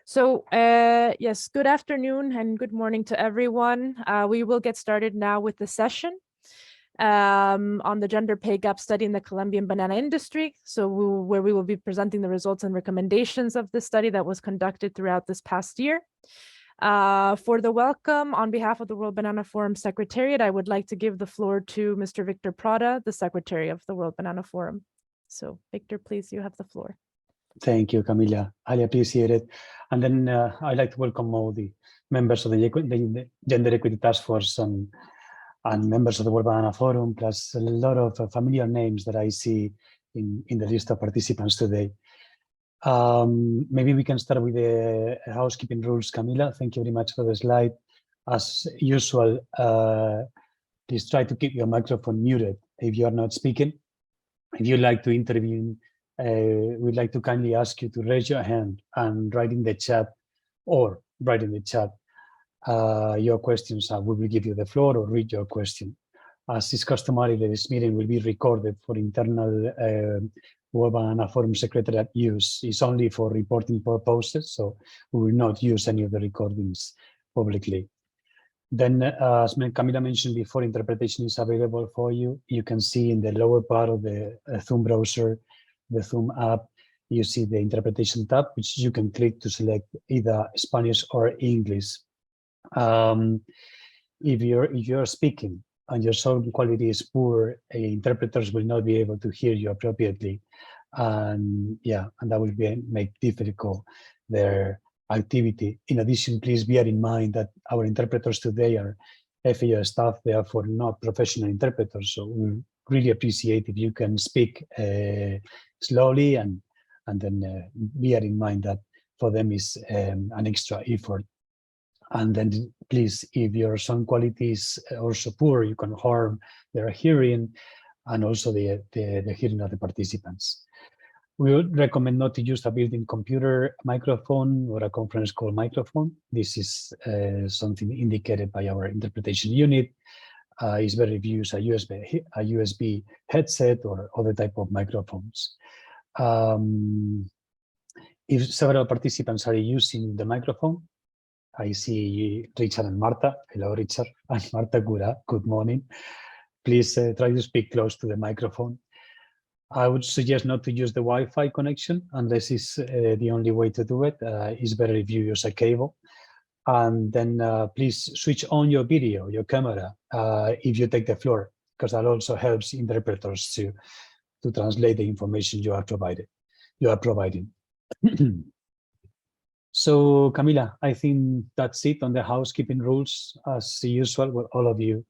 Yes, good afternoon and good morning to everyone. We will get started now with the session on the gender pay gap study in the Colombian banana industry. Where we will be presenting the results and recommendations of the study that was conducted throughout this past year. For the welcome, on behalf of the World Banana Forum Secretariat, I would like to give the floor to Mr. Victor Prada, the Secretary of the World Banana Forum. So Victor, please, you have the floor. Thank you, Camila. I appreciate it. And then I'd like to welcome all the members of the Gender Equity Task Force and members of the World Banana Forum, plus a lot of familiar names that I see in the list of participants today. Maybe we can start with the housekeeping rules, Camila. Thank you very much for the slide. As usual, please try to keep your microphone muted if you are not speaking. If you'd like to intervene, we'd like to kindly ask you to raise your hand and write in the chat your questions. We will give you the floor or read your question. As is customary, this meeting will be recorded for internal World Banana Forum Secretariat use. It's only for reporting purposes, so we will not use any of the recordings publicly. Then, as Camila mentioned before, interpretation is available for you. You can see in the lower part of the Zoom browser, the Zoom app, you see the interpretation tab, which you can click to select either Spanish or English. If you're speaking and your sound quality is poor, interpreters will not be able to hear you appropriately, and that will make difficult their activity. In addition, please bear in mind that our interpreters today are FAO staff, therefore not professional interpreters. So we really appreciate if you can speak slowly and then bear in mind that for them is an extra effort. And then please, if your sound quality is also poor, you can harm their hearing and also the hearing of the participants. We would recommend not to use a built-in computer microphone or a conference call microphone. This is something indicated by our interpretation unit. It's better if you use a USB headset or other type of microphones. If several participants are using the microphone, I see Richard and Marta. Hello, Richard and Marta. Good morning. Please try to speak close to the microphone. I would suggest not to use the Wi-Fi connection unless it's the only way to do it. It's better if you use a cable. And then please switch on your video, your camera, if you take the floor, because that also helps interpreters to translate the information you are providing. So, Camila, I think that's it on the housekeeping rules. As usual, well, all of you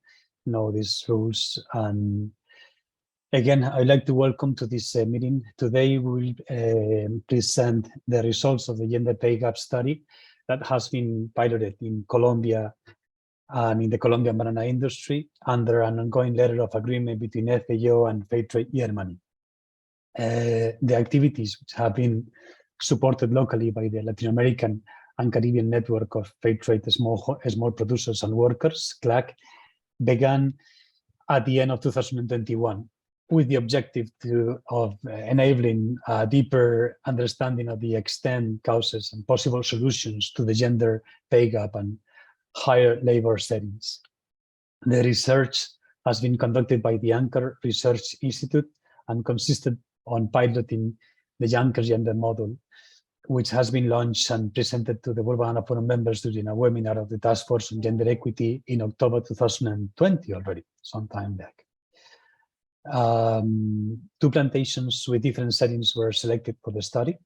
know these rules. And again, I'd like to welcome to this meeting. Today, we will present the results of the gender pay gap study that has been piloted in Colombia and in the Colombian banana industry under an ongoing letter of agreement between FAO and Fairtrade Germany. The activities which have been supported locally by the Latin American and Caribbean network of Fairtrade small producers and workers, CLAC, began at the end of 2021 with the objective of enabling a deeper understanding of the extent, causes, and possible solutions to the gender pay gap and higher labor settings. The research has been conducted by the Anker Research Institute and consisted on piloting the Anker gender model, which has been launched and presented to the World Banana Forum members during a webinar of the Task Force on Gender Equity in October 2020 already, some time back. 2 plantations with different settings were selected for the study,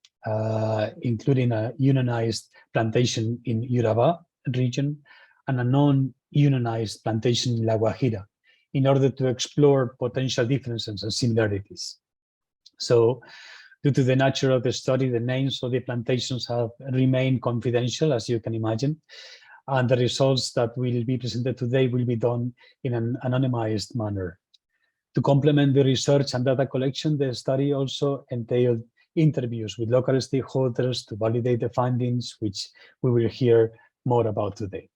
including a unionized plantation in Urabá region and a non-unionized plantation in La Guajira, in order to explore potential differences and similarities. So, due to the nature of the study, the names of the plantations have remained confidential, as you can imagine, and the results that will be presented today will be done in an anonymized manner. To complement the research and data collection, the study also entailed interviews with local stakeholders to validate the findings, which we will hear more about today.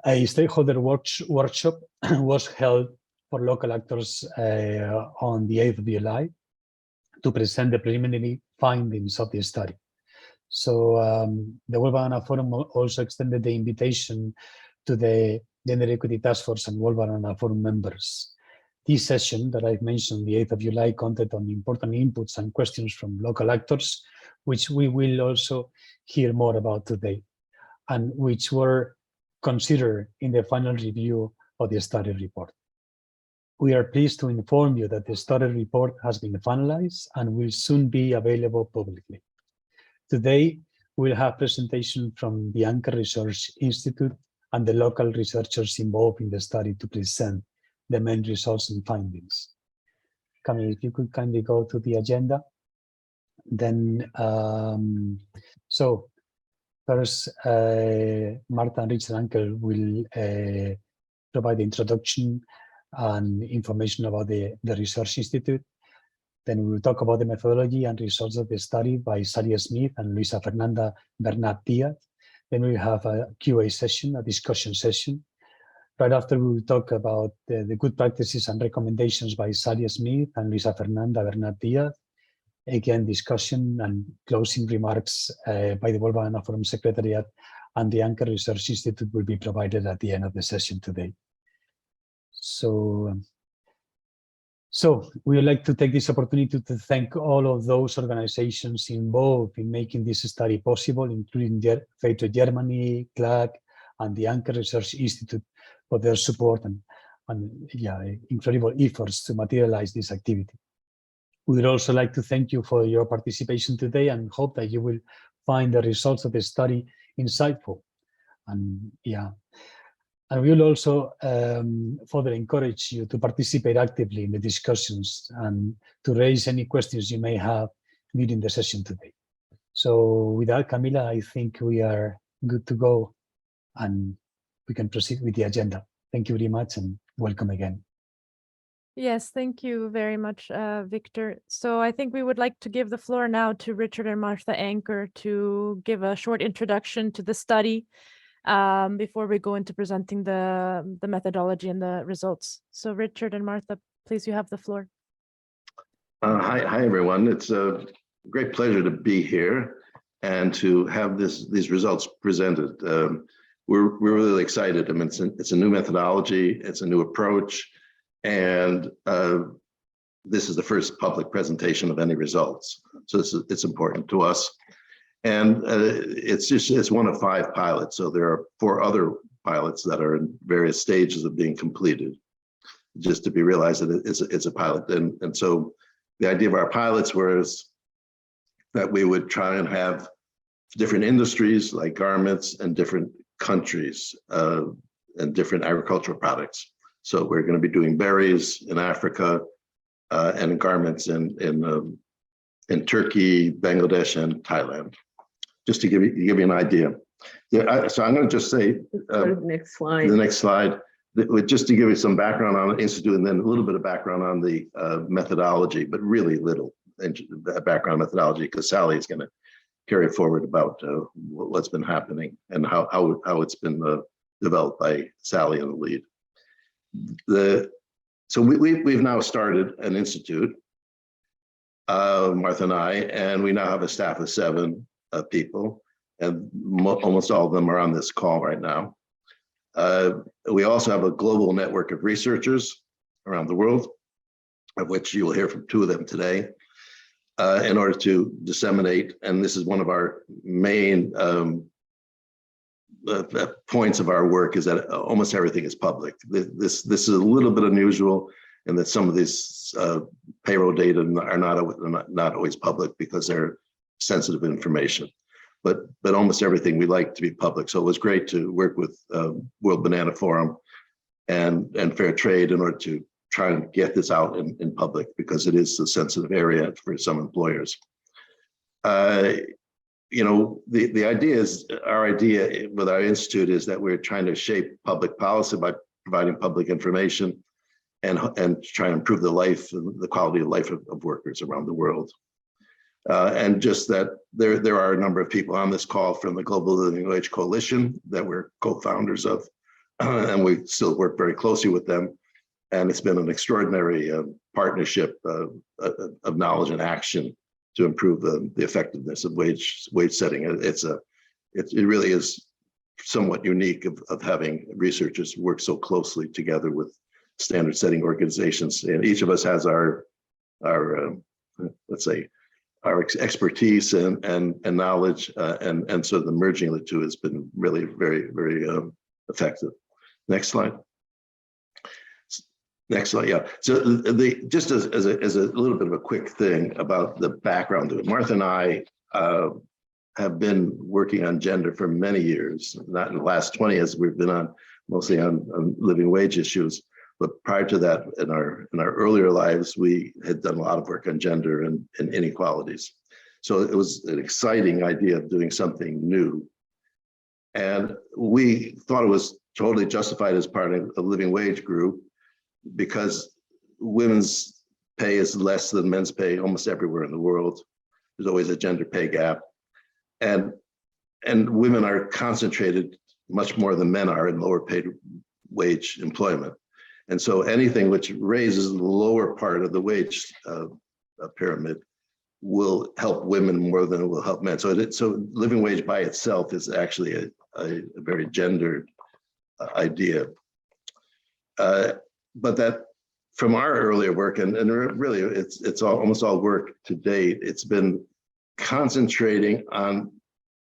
A stakeholder workshop was held for local actors on the 8th of July to present the preliminary findings of the study. So the World Banana Forum also extended the invitation to the Gender Equity Task Force and World Banana Forum members. This session that I've mentioned, the 8th of July, content on important inputs and questions from local actors, which we will also hear more about today, and which were considered in the final review of the study report. We are pleased to inform you that the study report has been finalized and will soon be available publicly. Today, we'll have presentation from the Anker Research Institute and the local researchers involved in the study to present the main results and findings. Camila, if you could kindly go to the agenda. Then, so first, Martha and Richard Anker will provide the introduction and information about the Research Institute. Then we will talk about the methodology and results of the study by Sally Smith and Luisa Fernanda Bernat Diaz. Then we will have a Q&A session, a discussion session. Right after, we will talk about the good practices and recommendations by Sally Smith and Luisa Fernanda Bernat Diaz. Again, discussion and closing remarks by the World Banana Forum Secretariat and the Anker Research Institute will be provided at the end of the session today. So we would like to take this opportunity to thank all of those organizations involved in making this study possible, including Fairtrade Germany, CLAC, and the Anker Research Institute for their support and incredible efforts to materialize this activity. We would also like to thank you for your participation today and hope that you will find the results of the study insightful. And we will also further encourage you to participate actively in the discussions and to raise any questions you may have during the session today. So with that, Camila, I think we are good to go and we can proceed with the agenda. Thank you very much and welcome again. Yes, thank you very much, Victor. So I think we would like to give the floor now to Richard and Martha Anker to give a short introduction to the study before we go into presenting the methodology and the results. So Richard and Martha, please, you have the floor. Hi, everyone. It's a great pleasure to be here and to have these results presented. We're really excited. I mean, it's a new methodology, it's a new approach, and this is the first public presentation of any results. So it's important to us. And it's one of 5 pilots. So there are 4 other pilots that are in various stages of being completed, just to be realized that it's a pilot. And so the idea of our pilots was that we would try and have different industries like garments and different countries and different agricultural products. So we're going to be doing berries in Africa and garments in Turkey, Bangladesh, and Thailand. Just to give you an idea. Yeah, so I'm going to just say next slide. The next slide, just to give you some background on the Institute and then a little bit of background on the methodology, but really little background methodology because Sally is going to carry forward about what's been happening and how it's been developed by Sally in the lead. So we've now started an institute, Martha and I, and we now have a staff of 7 people, and almost all of them are on this call right now. We also have a global network of researchers around the world, of which you will hear from 2 of them today, in order to disseminate, and this is one of our main points of our work, is that almost everything is public. This is a little bit unusual in that some of these payroll data are not always public because they're sensitive information, but almost everything we like to be public. So it was great to work with World Banana Forum and Fairtrade in order to try and get this out in public because it is a sensitive area for some employers. You know, the idea is, our idea with our institute is that we're trying to shape public policy by providing public information and try and improve the life and the quality of life of workers around the world. And just that there are a number of people on this call from the Global Living Wage Coalition that we're co-founders of, and we still work very closely with them. And it's been an extraordinary partnership of knowledge and action improve the effectiveness of wage setting. It really is somewhat unique of having researchers work so closely together with standard setting organizations, and each of us has our let's say our expertise and knowledge, and so the merging of the two has been really very effective. Next slide. Next slide, yeah. So just as a little bit of a quick thing about the background to it. Martha and I have been working on gender for many years, not in the last 20 as we've been mostly on living wage issues. But prior to that, in our earlier lives, we had done a lot of work on gender and inequalities. So it was an exciting idea of doing something new. And we thought it was totally justified as part of a living wage group because women's pay is less than men's pay almost everywhere in the world. There's always a gender pay gap. And women are concentrated much more than men are in lower paid wage employment. And so anything which raises the lower part of the wage pyramid will help women more than it will help men. So living wage by itself is actually a very gendered idea. But that from our earlier work, and really it's almost all work to date, it's been concentrating on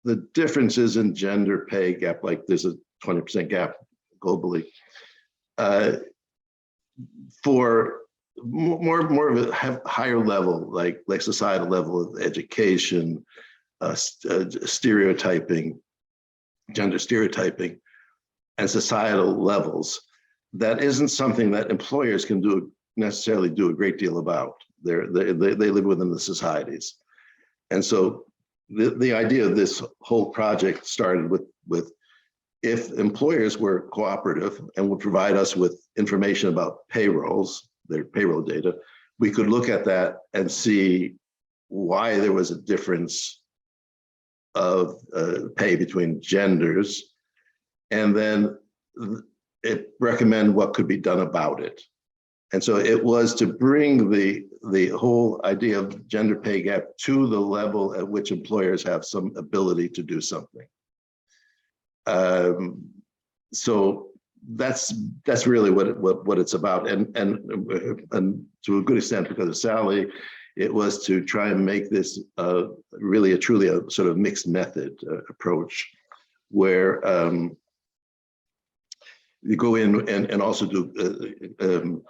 the differences in gender pay gap, like there's a 20% gap globally, for more of a higher level, like societal level of education, stereotyping, gender stereotyping, and societal levels. That isn't something that employers can necessarily do a great deal about. They live within the societies. And so the idea of this whole project started with if employers were cooperative and would provide us with information about payrolls, their payroll data, we could look at that and see why there was a difference of pay between genders, and then it recommend what could be done about it. And so it was to bring the whole idea of gender pay gap to the level at which employers have some ability to do something. So that's really what it's about, and to a good extent because of Sally, it was to try and make this really truly a sort of mixed method approach, where you go in and also do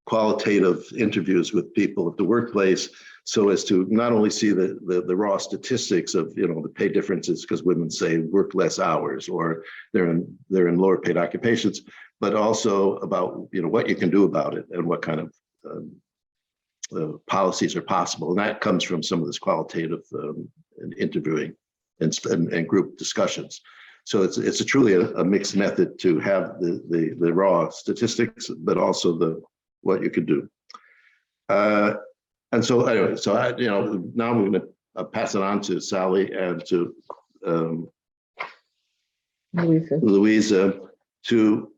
qualitative interviews with people at the workplace, so as to not only see the raw statistics of the pay differences because women say work less hours or they're in lower paid occupations, but also about what you can do about it and what kind of policies are possible. And that comes from some of this qualitative interviewing and group discussions. So it's truly a mixed method to have the raw statistics, but also what you could do. And so anyway, so now I'm going to pass it on to Sally and to Louisa to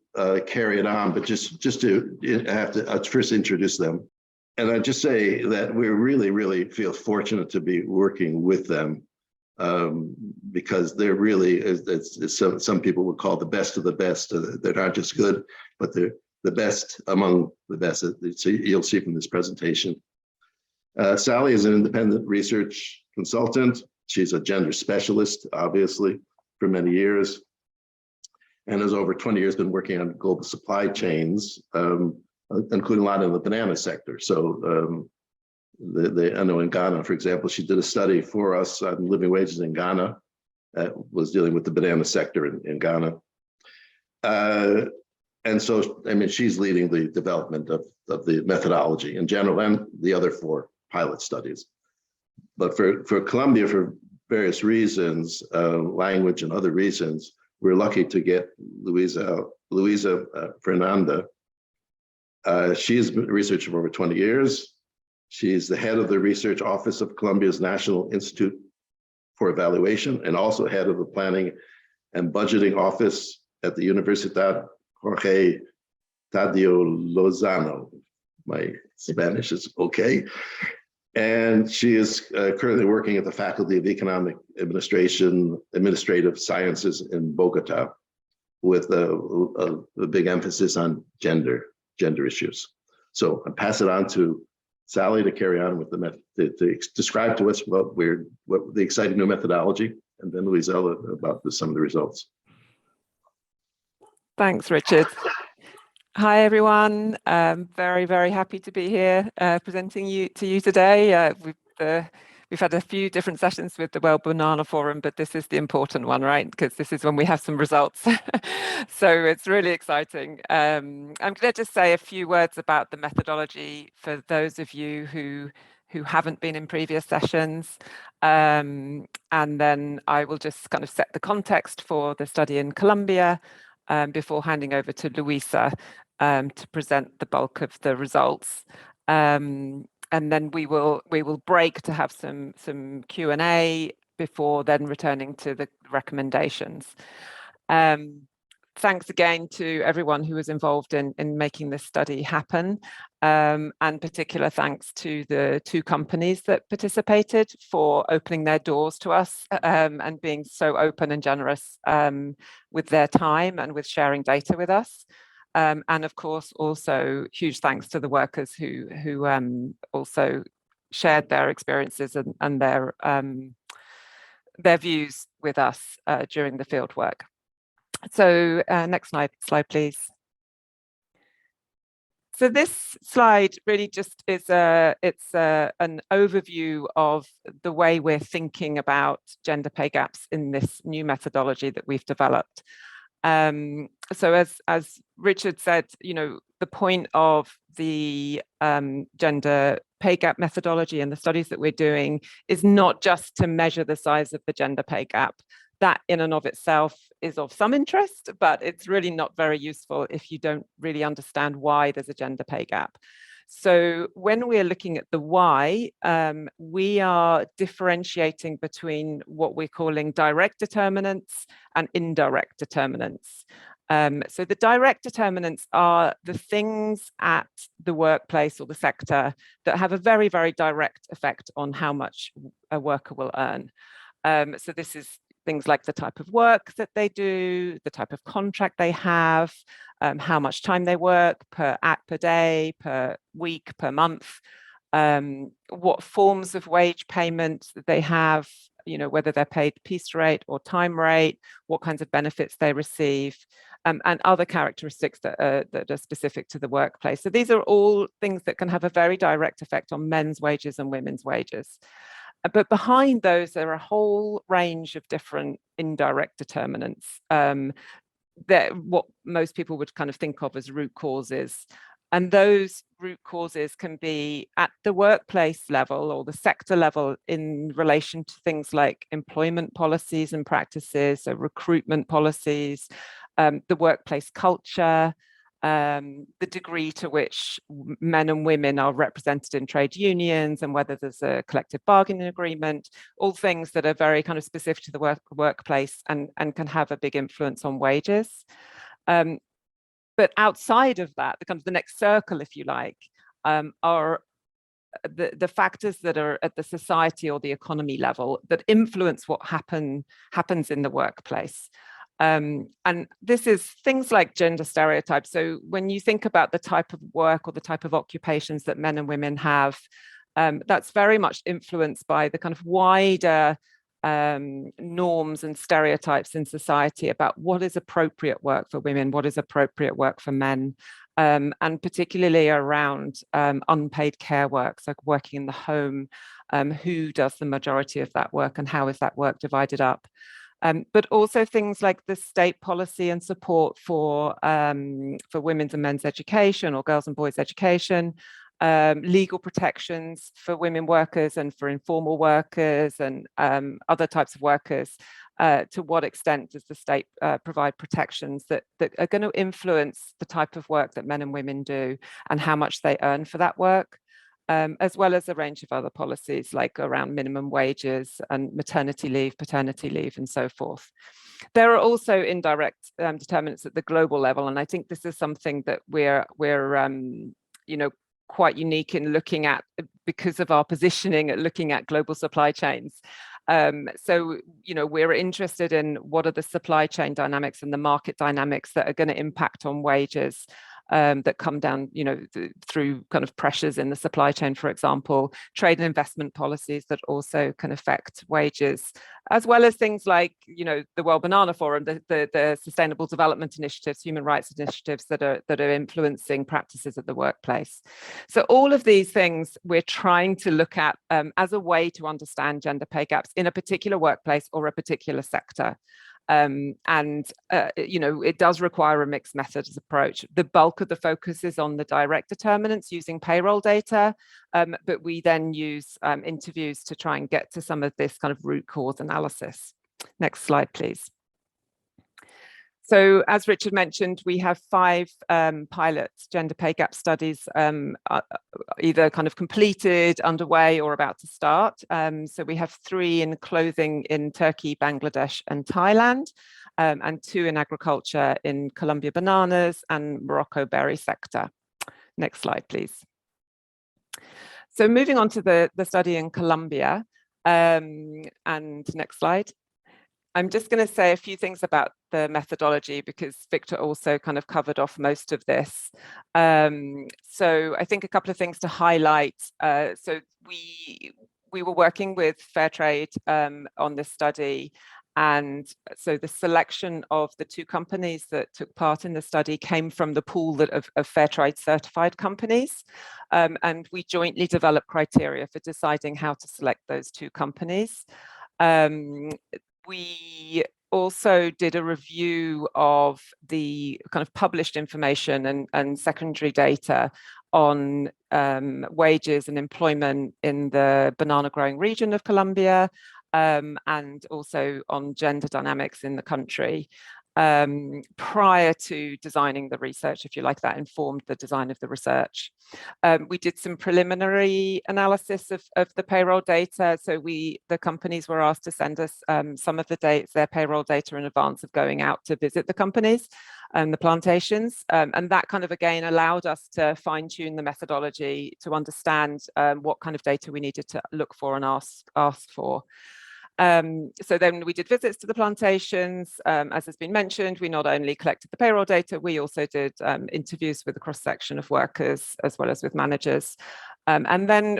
carry it on, but just to I have to first introduce them. And I just say that we really feel fortunate to be working with them, because they're really, as some people would call the best of the best. They're not just good, but they're the best among the best. So you'll see from this presentation. Sally is an independent research consultant. She's a gender specialist, obviously, for many years, and has over 20 years been working on global supply chains, including a lot in the banana sector. So I know in Ghana, for example, she did a study for us on living wages in Ghana that was dealing with the banana sector in Ghana. And so, I mean, she's leading the development of the methodology in general and the other 4 pilot studies. But for Colombia, for various reasons, language and other reasons, we're lucky to get Louisa Fernanda. She's been a researcher for over 20 years. She's the head of the research office of Colombia's National Institute for Evaluation, and also head of the planning and budgeting office at the Universidad Jorge Tadeo Lozano. My Spanish is okay. And she is currently working at the Faculty of Economic Administrative Sciences in Bogota, with a big emphasis on gender issues. So I pass it on to Sally to carry on with the method, to describe to us what the exciting new methodology, and then Luisella about some of the results. Thanks, Richard. Hi, everyone. Very, very happy to be here presenting to you today. We've had a few different sessions with the World Banana Forum, but this is the important one, right? Because this is when we have some results. So it's really exciting. I'm going to just say a few words about the methodology for those of you who haven't been in previous sessions. And then I will just kind of set the context for the study in Colombia before handing over to Luisa to present the bulk of the results. And then we will break to have some Q&A before then returning to the recommendations. Thanks again to everyone who was involved in making this study happen, and particular thanks to the 2 companies that participated for opening their doors to us and being so open and generous with their time and with sharing data with us. And of course, also huge thanks to the workers who also shared their experiences and their views with us during the field work. So next slide, please. So this slide really just is an overview of the way we're thinking about gender pay gaps in this new methodology that we've developed. So as Richard said, the point of the gender pay gap methodology and the studies that we're doing is not just to measure the size of the gender pay gap. That in and of itself is of some interest, but it's really not very useful if you don't really understand why there's a gender pay gap. So when we're looking at the why, we are differentiating between what we're calling direct determinants and indirect determinants. So the direct determinants are the things at the workplace or the sector that have a very, very direct effect on how much a worker will earn. So this is things like the type of work that they do, the type of contract they have, how much time they work per day, per week, per month, what forms of wage payment that they have, whether they're paid piece rate or time rate, what kinds of benefits they receive, and other characteristics that are specific to the workplace. So these are all things that can have a very direct effect on men's wages and women's wages. But behind those, there are a whole range of different indirect determinants that what most people would kind of think of as root causes. And those root causes can be at the workplace level or the sector level in relation to things like employment policies and practices, so recruitment policies, the workplace culture, the degree to which men and women are represented in trade unions and whether there's a collective bargaining agreement, all things that are very kind of specific to the workplace and can have a big influence on wages. But outside of that, the kind of the next circle, if you like, are the factors that are at the society or the economy level that influence what happens in the workplace. And this is things like gender stereotypes. So when you think about the type of work or the type of occupations that men and women have, that's very much influenced by the kind of wider norms and stereotypes in society about what is appropriate work for women, what is appropriate work for men, and particularly around unpaid care work, so working in the home, who does the majority of that work and how is that work divided up. But also things like the state policy and support for women's and men's education or girls and boys education, legal protections for women workers and for informal workers and other types of workers. To what extent does the state provide protections that are going to influence the type of work that men and women do and how much they earn for that work? As well as a range of other policies like around minimum wages and maternity leave, paternity leave, and so forth. There are also indirect determinants at the global level, and I think this is something that we're quite unique in looking at because of our positioning at looking at global supply chains. So, you know, we're interested in what are the supply chain dynamics and the market dynamics that are going to impact on wages that come down, you know, through kind of pressures in the supply chain, for example, trade and investment policies that also can affect wages, as well as things like, you know, the World Banana Forum, the Sustainable Development Initiatives, human rights initiatives that are influencing practices at the workplace. So all of these things we're trying to look at as a way to understand gender pay gaps in a particular workplace or a particular sector. You know, it does require a mixed methods approach. The bulk of the focus is on the direct determinants using payroll data, but we then use interviews to try and get to some of this kind of root cause analysis. Next slide, please. So as Richard mentioned, we have 5 pilot gender pay gap studies either kind of completed, underway, or about to start. So we have 3 in clothing in Turkey, Bangladesh, and Thailand, and 2 in agriculture in Colombia bananas and Morocco berry sector. Next slide, please. So moving on to the study in Colombia, and next slide. I'm just going to say a few things about the methodology because Victor also kind of covered off most of this. So I think a couple of things to highlight. So we were working with Fairtrade on this study. And so the selection of the 2 companies that took part in the study came from the pool of Fairtrade-certified companies. And we jointly developed criteria for deciding how to select those 2 companies. We also did a review of the kind of published information and secondary data on wages and employment in the banana growing region of Colombia, and also on gender dynamics in the country. Prior to designing the research, if you like, that informed the design of the research. We did some preliminary analysis of the payroll data. So the companies were asked to send us some of their payroll data in advance of going out to visit the companies and the plantations. And that kind of, again, allowed us to fine tune the methodology to understand what kind of data we needed to look for and ask for. So then we did visits to the plantations. As has been mentioned, we not only collected the payroll data, we also did interviews with a cross-section of workers as well as with managers. And then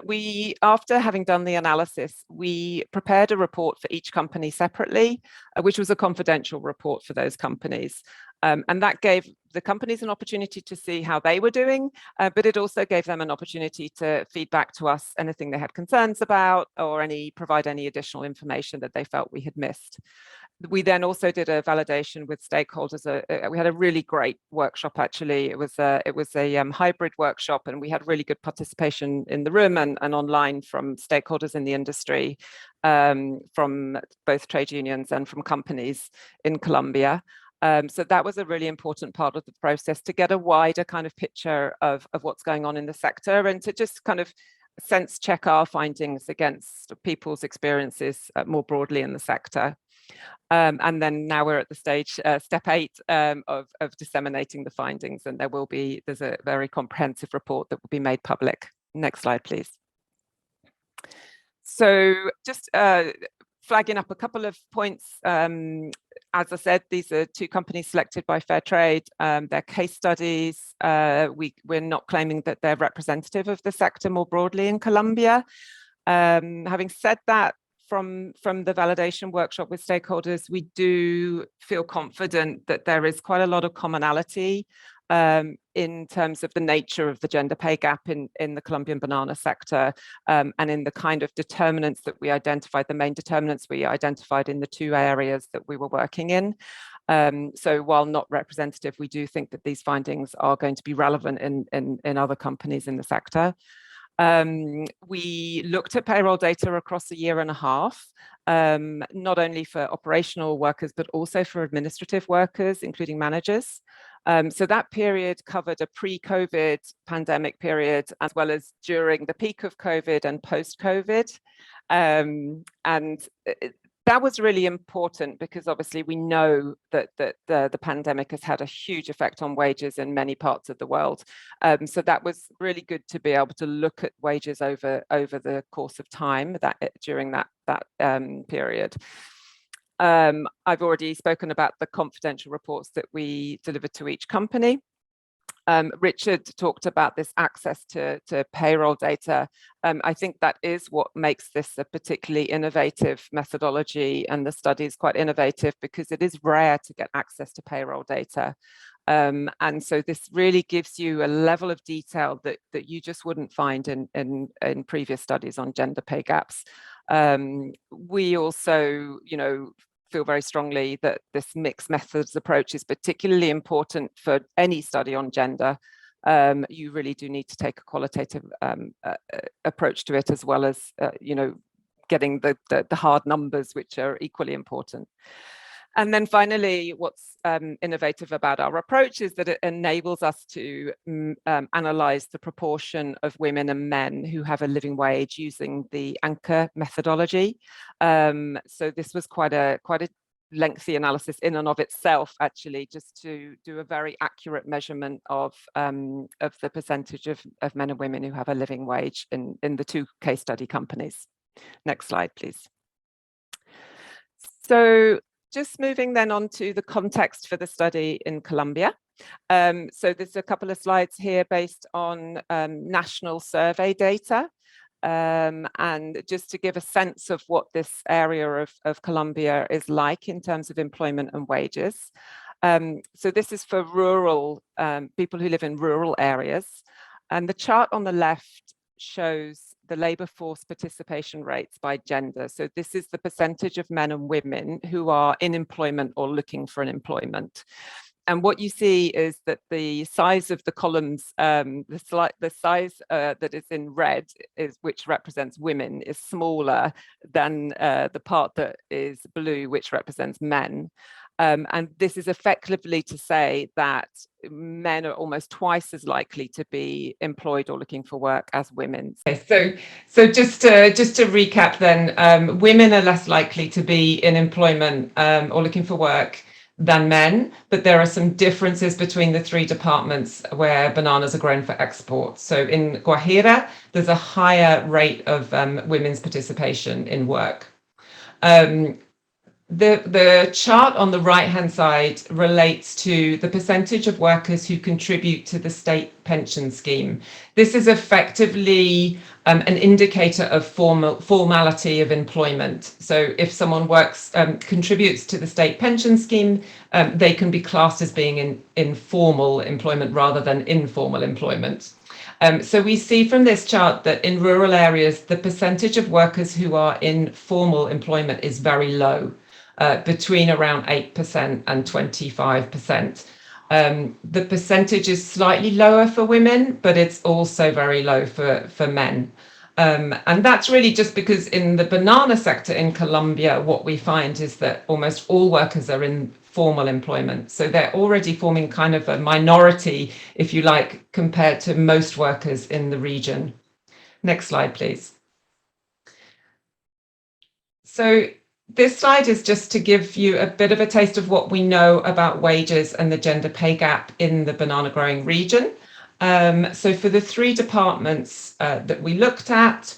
after having done the analysis, we prepared a report for each company separately, which was a confidential report for those companies. And that gave the companies an opportunity to see how they were doing, but it also gave them an opportunity to feedback to us anything they had concerns about or provide any additional information that they felt we had missed. We then also did a validation with stakeholders. We had a really great workshop, actually. It was a hybrid workshop, and we had really good participation in the room and online from stakeholders in the industry, from both trade unions and from companies in Colombia. So that was a really important part of the process to get a wider kind of picture of what's going on in the sector and to just kind of sense check our findings against people's experiences more broadly in the sector. And then now we're at the stage, step 8 of disseminating the findings, and there's a very comprehensive report that will be made public. Next slide, please. So just flagging up a couple of points. As I said, these are 2 companies selected by Fairtrade. They're case studies. We're not claiming that they're representative of the sector more broadly in Colombia. Having said that, from the validation workshop with stakeholders, we do feel confident that there is quite a lot of commonality in terms of the nature of the gender pay gap in the Colombian banana sector, and in the kind of determinants that we identified, the main determinants we identified in the 2 areas that we were working in. So while not representative, we do think that these findings are going to be relevant in other companies in the sector. We looked at payroll data across a year and a half, not only for operational workers, but also for administrative workers, including managers. So that period covered a pre-COVID pandemic period, as well as during the peak of COVID and post-COVID. And that was really important because obviously we know that the pandemic has had a huge effect on wages in many parts of the world. So that was really good to be able to look at wages over the course of time during that period. I've already spoken about the confidential reports that we delivered to each company. Richard talked about this access to payroll data. I think that is what makes this a particularly innovative methodology, and the study is quite innovative because it is rare to get access to payroll data. And so this really gives you a level of detail that you just wouldn't find in previous studies on gender pay gaps. We also, feel very strongly that this mixed methods approach is particularly important for any study on gender. You really do need to take a qualitative approach to it, as well as getting the hard numbers, which are equally important. And then finally, what's innovative about our approach is that it enables us to analyze the proportion of women and men who have a living wage using the Anker methodology. So this was quite a lengthy analysis in and of itself, actually, just to do a very accurate measurement of the percentage of men and women who have a living wage in the 2 case study companies. Next slide, please. So just moving then on to the context for the study in Colombia. So there's a couple of slides here based on national survey data. And just to give a sense of what this area of Colombia is like in terms of employment and wages. So this is for rural people who live in rural areas. And the chart on the left shows the labour force participation rates by gender. So this is the percentage of men and women who are in employment or looking for an employment. And what you see is that the size of the columns, the size that is in red, which represents women, is smaller than the part that is blue, which represents men. And this is effectively to say that men are almost twice as likely to be employed or looking for work as women. Okay, so just to recap then, women are less likely to be in employment or looking for work than men, but there are some differences between the 3 departments where bananas are grown for export. So in Guajira, there's a higher rate of women's participation in work. The chart on the right-hand side relates to the percentage of workers who contribute to the state pension scheme. This is effectively an indicator of formality of employment. So if someone contributes to the state pension scheme, they can be classed as being in formal employment rather than informal employment. So we see from this chart that in rural areas, the percentage of workers who are in formal employment is very low. Between around 8% and 25%. The percentage is slightly lower for women, but it's also very low for men. And that's really just because in the banana sector in Colombia, what we find is that almost all workers are in formal employment. So they're already forming kind of a minority, if you like, compared to most workers in the region. Next slide, please. So this slide is just to give you a bit of a taste of what we know about wages and the gender pay gap in the banana growing region. So for the 3 departments that we looked at,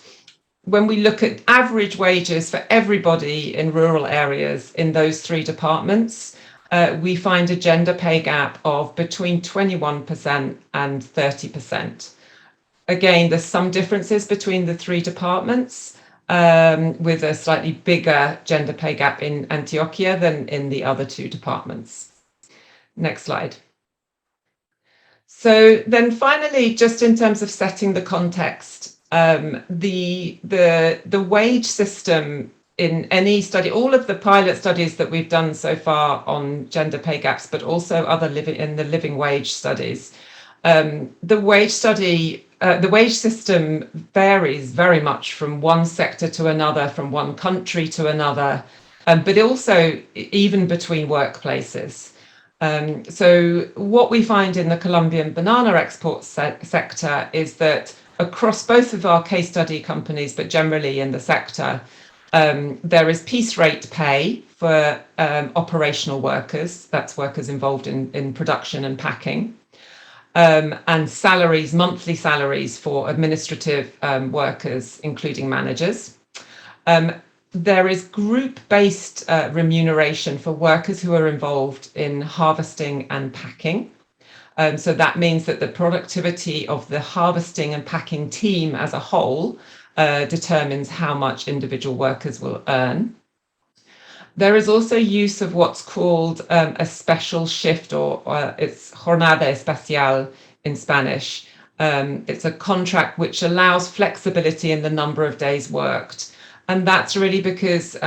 when we look at average wages for everybody in rural areas in those 3 departments, we find a gender pay gap of between 21% and 30%. Again, there's some differences between the 3 departments. With a slightly bigger gender pay gap in Antioquia than in the other 2 departments. Next slide. So then finally, just in terms of setting the context, the wage system in any study, all of the pilot studies that we've done so far on gender pay gaps, but also other living wage studies, the wage system varies very much from one sector to another, from one country to another, but also even between workplaces. So what we find in the Colombian banana export sector is that across both of our case study companies, but generally in the sector, There is piece rate pay for operational workers, that's workers involved in production and packing, and salaries, monthly salaries for administrative workers, including managers. There is group-based remuneration for workers who are involved in harvesting and packing. So that means that the productivity of the harvesting and packing team as a whole determines how much individual workers will earn. There is also use of what's called a special shift, or it's jornada especial in Spanish. It's a contract which allows flexibility in the number of days worked. And that's really because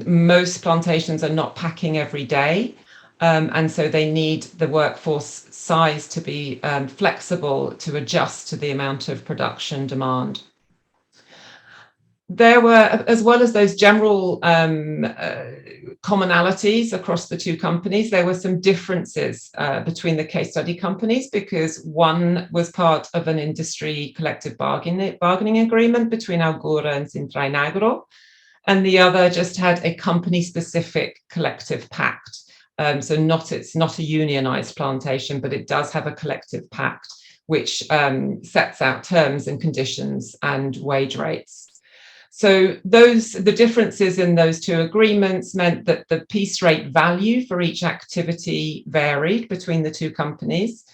most plantations are not packing every day. And so they need the workforce size to be flexible to adjust to the amount of production demand. There were, as well as those general commonalities across the two companies, there were some differences between the case study companies, because one was part of an industry collective bargaining agreement between Augura and Sintra y Negro, and the other just had a company-specific collective pact. So it's not a unionized plantation, but it does have a collective pact which sets out terms and conditions and wage rates. So the differences in those two agreements meant that the piece rate value for each activity varied between the two companies.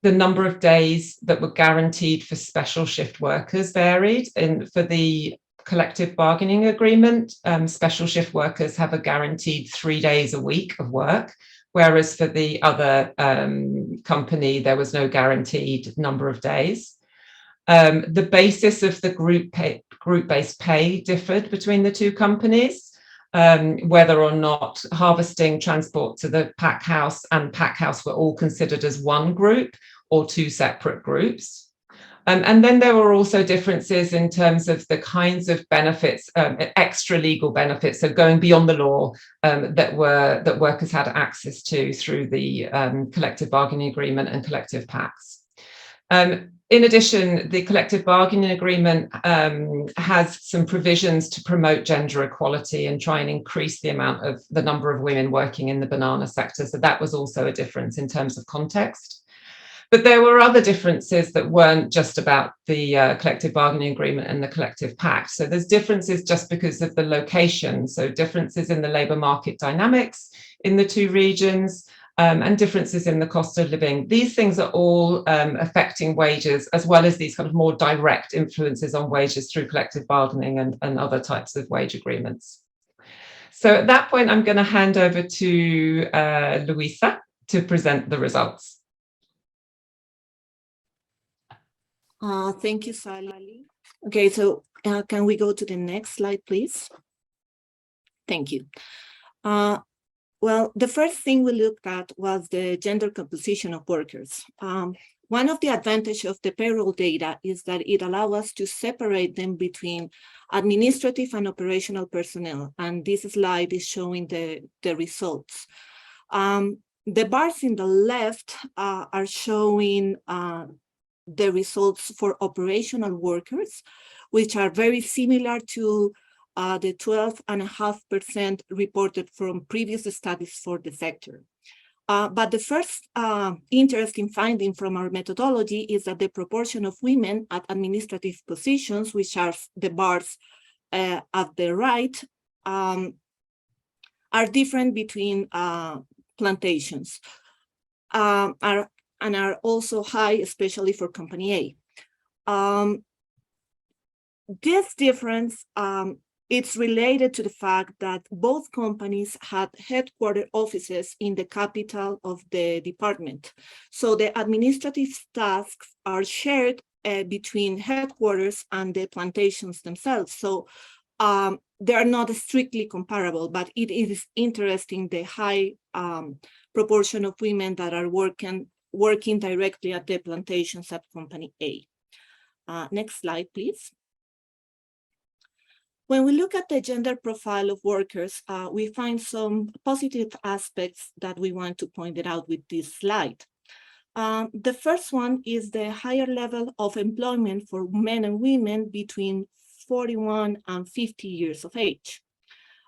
The number of days that were guaranteed for special shift workers varied. And for the collective bargaining agreement, special shift workers have a guaranteed 3 days a week of work, whereas for the other company, there was no guaranteed number of days. The basis of the group-based pay differed between the two companies, whether or not harvesting, transport to the pack house and pack house were all considered as one group or two separate groups. And then there were also differences in terms of the kinds of benefits, extra legal benefits, so going beyond the law, that workers had access to through the collective bargaining agreement and collective pacts. In addition, the collective bargaining agreement has some provisions to promote gender equality and try and increase the number of women working in the banana sector. So that was also a difference in terms of context. But there were other differences that weren't just about the collective bargaining agreement and the collective pact. So there's differences just because of the location. So differences in the labour market dynamics in the two regions, and differences in the cost of living. These things are all affecting wages, as well as these kind of more direct influences on wages through collective bargaining and other types of wage agreements. So at that point, I'm going to hand over to Luisa to present the results. Thank you, Sally. Okay, so can we go to the next slide, please? Thank you. Well, the first thing we looked at was the gender composition of workers. One of the advantages of the payroll data is that it allows us to separate them between administrative and operational personnel, and this slide is showing the results. The bars in the left are showing the results for operational workers, which are very similar to the 12.5% reported from previous studies for the sector. But the first interesting finding from our methodology is that the proportion of women at administrative positions, which are the bars at the right, are different between plantations. And are also high, especially for Company A. This difference, it's related to the fact that both companies had headquarter offices in the capital of the department. So the administrative tasks are shared between headquarters and the plantations themselves. So they are not strictly comparable, but it is interesting the high proportion of women that are working directly at the plantations at Company A. Next slide, please. When we look at the gender profile of workers, we find some positive aspects that we want to point it out with this slide. The first one is the higher level of employment for men and women between 41 and 50 years of age.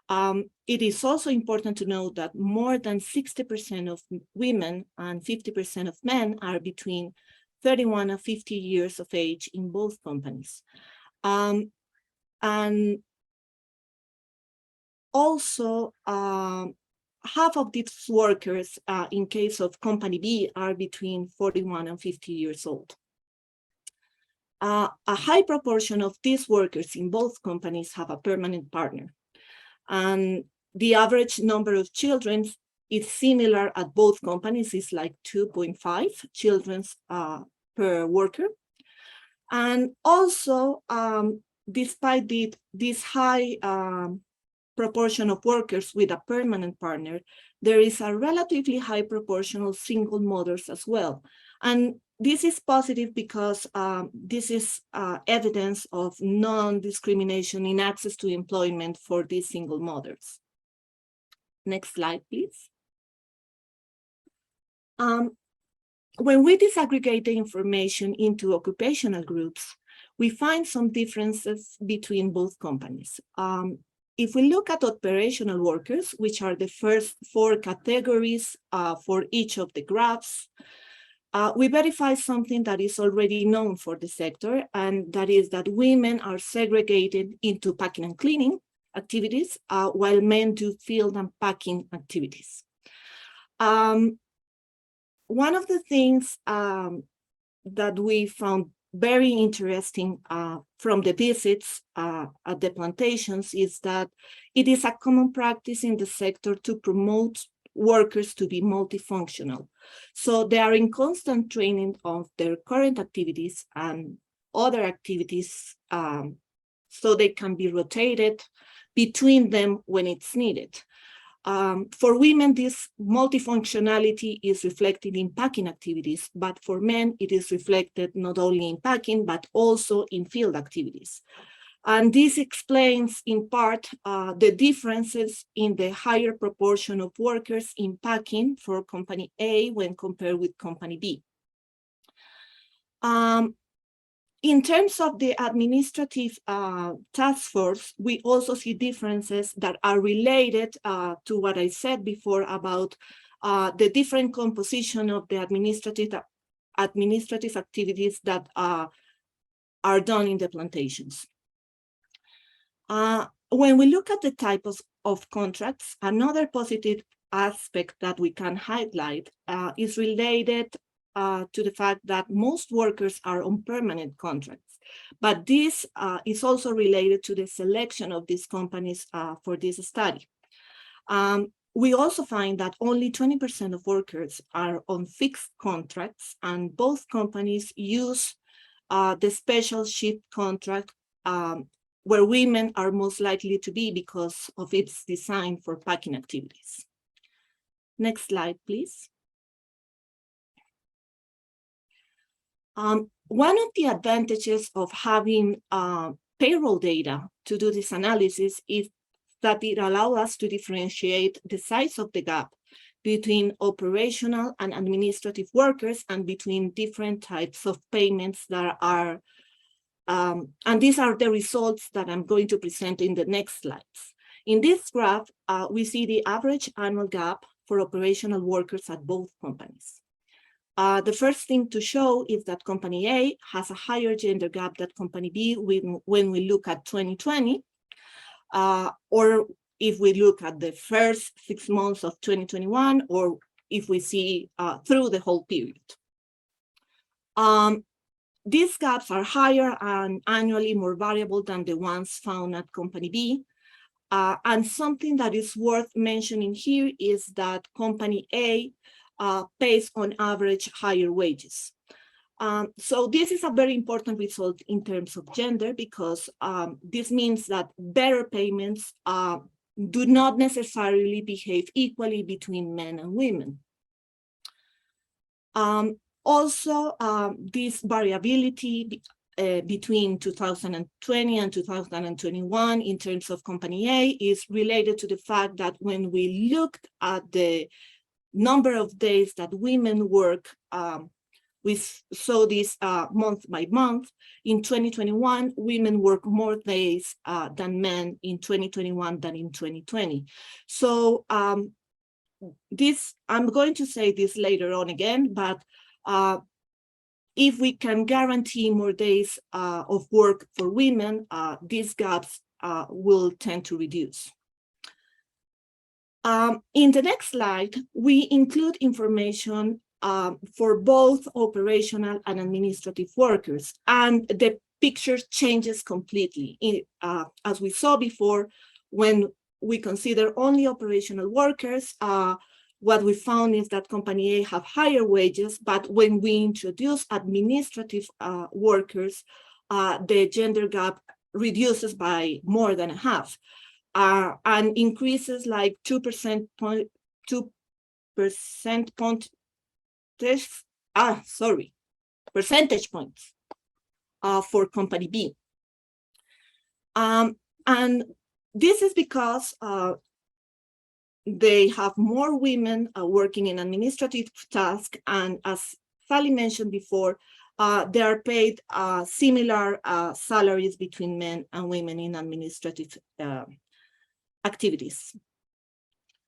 It is also important to note that more than 60% of women and 50% of men are between 31 and 50 years of age in both companies. And also, half of these workers, in case of company B, are between 41 and 50 years old. A high proportion of these workers in both companies have a permanent partner. And the average number of children is similar at both companies, is like 2.5 children per worker. And also, despite this high proportion of workers with a permanent partner, there is a relatively high proportion of single mothers as well. And this is positive because this is evidence of non-discrimination in access to employment for these single mothers. Next slide, please. When we disaggregate the information into occupational groups, we find some differences between both companies. If we look at operational workers, which are the first 4 categories for each of the graphs, we verify something that is already known for the sector, and that is that women are segregated into packing and cleaning activities, while men do field and packing activities. One of the things that we found very interesting from the visits at the plantations is that it is a common practice in the sector to promote workers to be multifunctional. So they are in constant training of their current activities and other activities, so they can be rotated between them when it's needed. For women, this multifunctionality is reflected in packing activities, but for men, it is reflected not only in packing, but also in field activities. And this explains in part the differences in the higher proportion of workers in packing for company A when compared with company B. In terms of the administrative task force, we also see differences that are related to what I said before about the different composition of the administrative activities that are done in the plantations. When we look at the types of contracts, another positive aspect that we can highlight is related to the fact that most workers are on permanent contracts, but this is also related to the selection of these companies for this study. We also find that only 20% of workers are on fixed contracts, and both companies use the special shift contract where women are most likely to be because of its design for packing activities. Next slide, please. One of the advantages of having payroll data to do this analysis is that it allows us to differentiate the size of the gap between operational and administrative workers and between different types of payments that are, and these are the results that I'm going to present in the next slides. In this graph, we see the average annual gap for operational workers at both companies. The first thing to show is that company A has a higher gender gap than company B when we look at 2020, or if we look at the first 6 months of 2021, or if we see through the whole period. These gaps are higher and annually more variable than the ones found at company B. And something that is worth mentioning here is that company A pays on average higher wages. So this is a very important result in terms of gender, because this means that better payments do not necessarily behave equally between men and women. Also, this variability between 2020 and 2021 in terms of company A is related to the fact that when we looked at the number of days that women work we saw this month by month. In 2021, women work more days than men in 2021 than in 2020. So this, I'm going to say this later on again, but if we can guarantee more days of work for women, these gaps will tend to reduce. In the next slide, we include information for both operational and administrative workers, and the picture changes completely. As we saw before, when we consider only operational workers, what we found is that Company A have higher wages, but when we introduce administrative workers, the gender gap reduces by more than half, and increases like 2 percentage percentage points for Company B. And this is because they have more women working in administrative tasks, and as Sally mentioned before, they are paid similar salaries between men and women in administrative activities.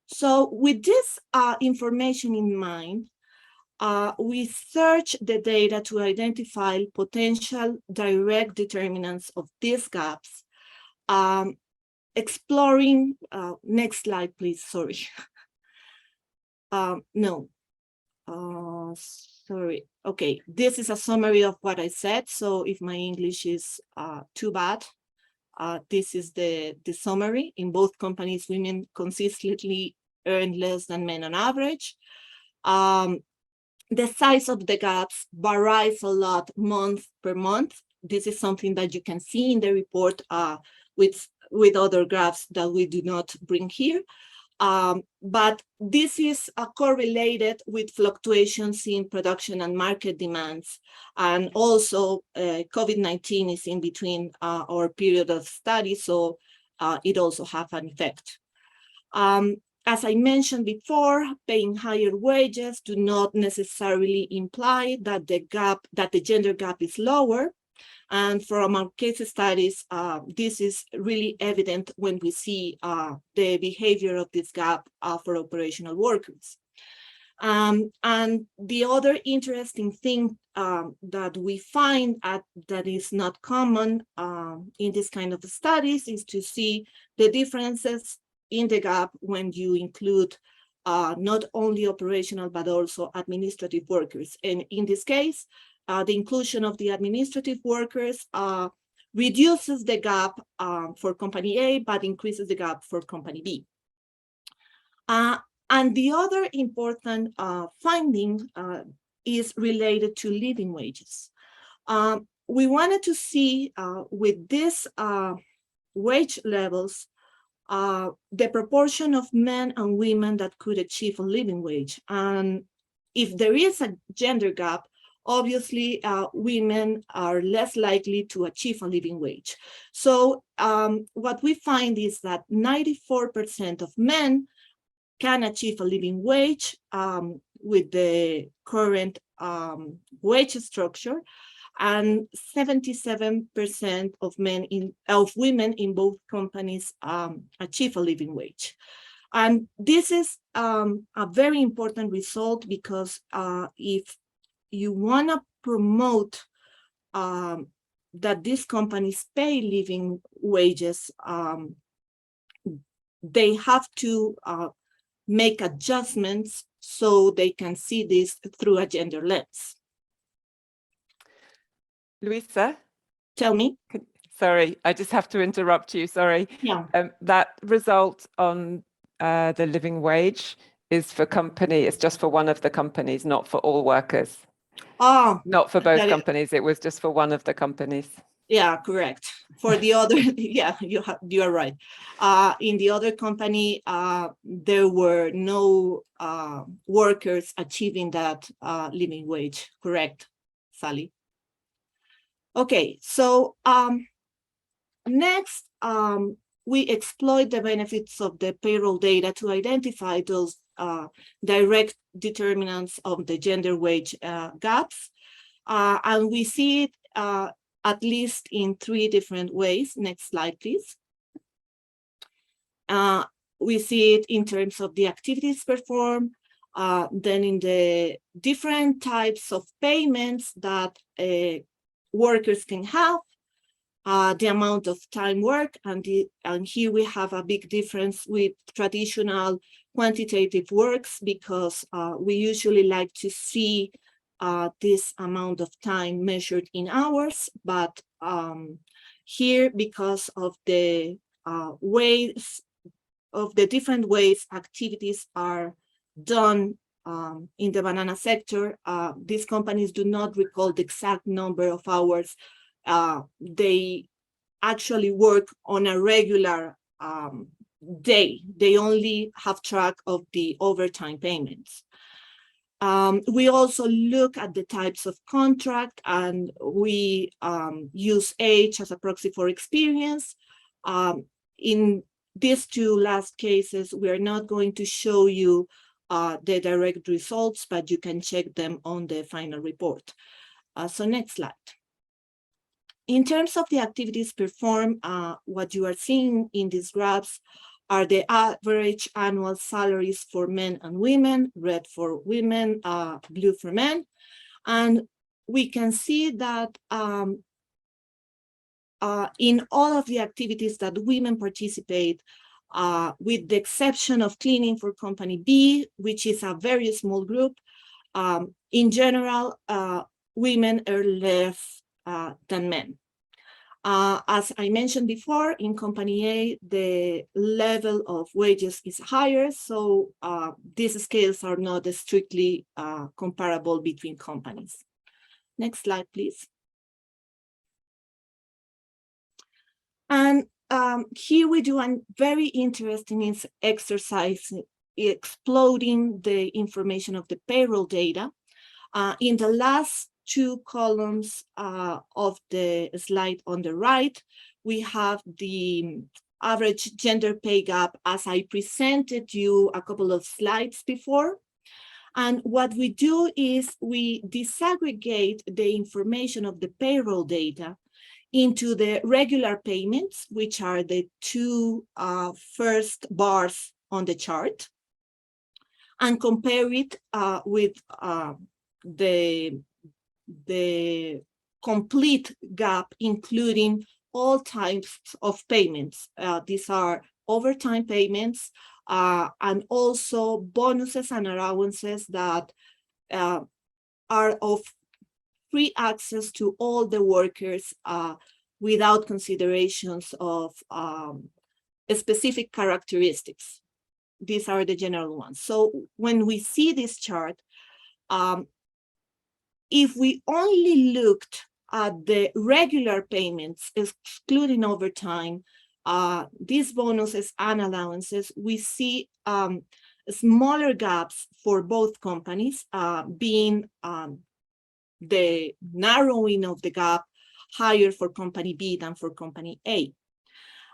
So with this information in mind, we search the data to identify potential direct determinants of these gaps, exploring, next slide, please, sorry. Sorry, okay, this is a summary of what I said, so if my English is too bad, this is the summary. In both companies, women consistently earn less than men on average. The size of the gaps varies a lot month per month. This is something that you can see in the report with other graphs that we do not bring here. But this is correlated with fluctuations in production and market demands. And also COVID-19 is in between our period of study, so it also has an effect. As I mentioned before, paying higher wages do not necessarily imply that the gender gap is lower. And from our case studies, this is really evident when we see the behavior of this gap for operational workers. And the other interesting thing that we find that is not common in this kind of studies is to see the differences in the gap when you include not only operational but also administrative workers. And in this case, the inclusion of the administrative workers reduces the gap for Company A, but increases the gap for Company B. And the other important finding is related to living wages. We wanted to see with these wage levels, the proportion of men and women that could achieve a living wage. And if there is a gender gap, obviously women are less likely to achieve a living wage. So what we find is that 94% of men can achieve a living wage with the current wage structure, and 77% of women in both companies achieve a living wage. And this is a very important result because if you want to promote that these companies pay living wages, they have to make adjustments so they can see this through a gender lens. Luisa? Tell me. Sorry, I just have to interrupt you, sorry. Yeah. That result on the living wage is for company, it's just for one of the companies, not for all workers. Oh, not for both companies, it was just for one of the companies. Yeah, correct. For the other, yeah, you are right. In the other company, there were no workers achieving that living wage. Correct, Sally. Okay, so next, we exploit the benefits of the payroll data to identify those direct determinants of the gender wage gaps. And we see it at least in 3 different ways. Next slide, please. We see it in terms of the activities performed, then in the different types of payments that workers can have, the amount of time work, and here we have a big difference with traditional quantitative works, because we usually like to see this amount of time measured in hours, but here, because of the different ways activities are done in the banana sector, these companies do not recall the exact number of hours they actually work on a regular day. They only have track of the overtime payments. We also look at the types of contract, and we use age as a proxy for experience. In these 2 last cases, we are not going to show you the direct results, but you can check them on the final report. So next slide. In terms of the activities performed, what you are seeing in these graphs are the average annual salaries for men and women, red for women, blue for men. And we can see that in all of the activities that women participate, with the exception of cleaning for company B, which is a very small group, in general, women earn less than men. As I mentioned before, in company A, the level of wages is higher, so these scales are not strictly comparable between companies. Next slide, please. And here we do a very interesting exercise exploding the information of the payroll data. In the last 2 columns of the slide on the right, we have the average gender pay gap as I presented you a couple of slides before. And what we do is we disaggregate the information of the payroll data into the regular payments, which are the 2 first bars on the chart, and compare it with the complete gap, including all types of payments. These are overtime payments and also bonuses and allowances that are of free access to all the workers without considerations of specific characteristics. These are the general ones. So when we see this chart, if we only looked at the regular payments, excluding overtime, these bonuses and allowances, we see smaller gaps for both companies, being the narrowing of the gap higher for company B than for company A.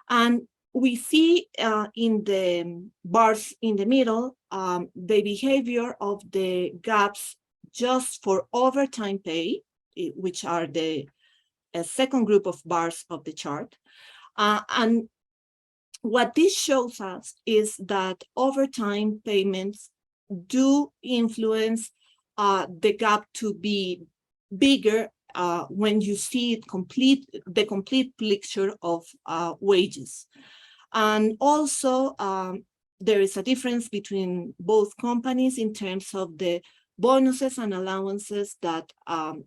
And we see in the bars in the middle, the behavior of the gaps just for overtime pay, which are the second group of bars of the chart. And what this shows us is that overtime payments do influence the gap to be bigger when you see it the complete picture of wages. And also, there is a difference between both companies in terms of the bonuses and allowances that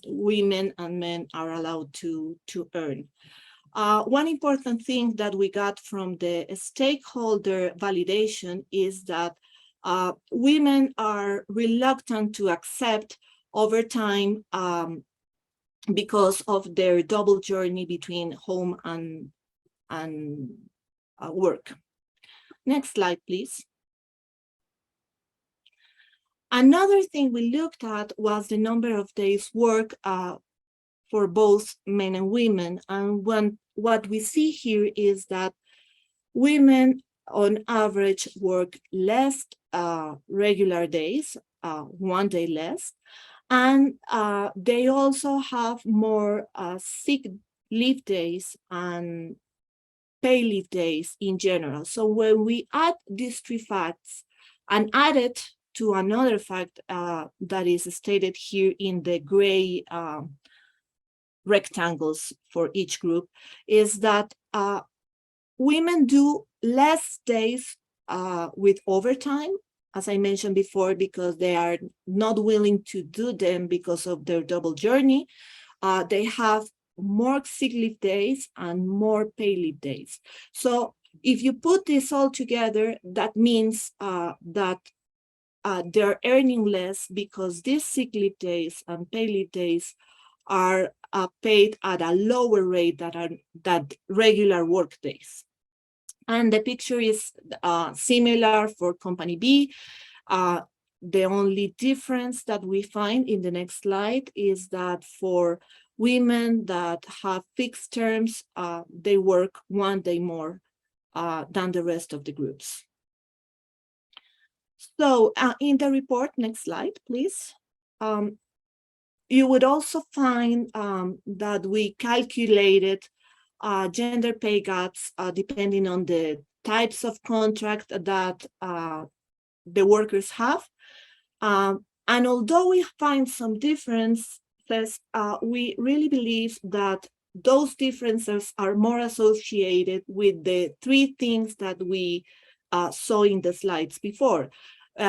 women and men are allowed to earn. One important thing that we got from the stakeholder validation is that women are reluctant to accept overtime because of their double journey between home and work. Next slide, please. Another thing we looked at was the number of days work for both men and women. And what we see here is that women on average work less regular days, 1 day less, And they also have more sick leave days and pay leave days in general. So when we add these three facts and add it to another fact that is stated here in the gray rectangles for each group, is that women do less days with overtime, as I mentioned before, because they are not willing to do them because of their double journey. They have more sick leave days and more pay leave days. So if you put this all together, that means that they're earning less because these sick leave days and pay leave days are paid at a lower rate than regular work days. And the picture is similar for company B. The only difference that we find in the next slide is that for women that have fixed terms, they work 1 day more than the rest of the groups. So in the report, next slide, please. You would also find that we calculated gender pay gaps depending on the types of contract that the workers have. And although we find some differences, we really believe that those differences are more associated with the three things that we saw in the slides before,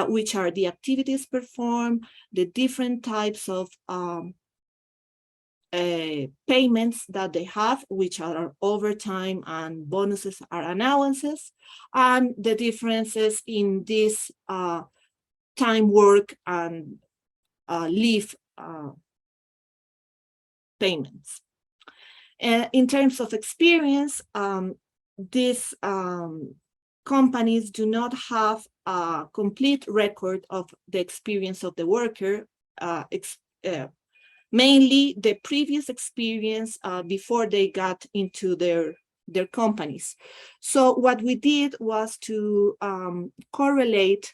which are the activities performed, the different types of payments that they have, which are overtime and bonuses are allowances, and the differences in this time work and leave payments. In terms of experience, these companies do not have a complete record of the experience of the worker, mainly the previous experience before they got into their companies. So what we did was to correlate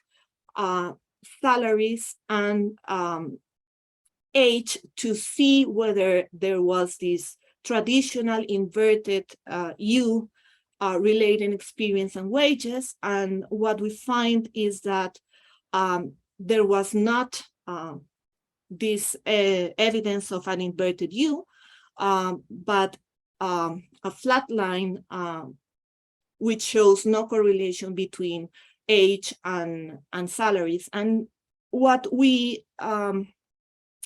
salaries and age to see whether there was this traditional inverted U relating experience and wages. And what we find is that there was not this evidence of an inverted U, but a flat line which shows no correlation between age and salaries. And what we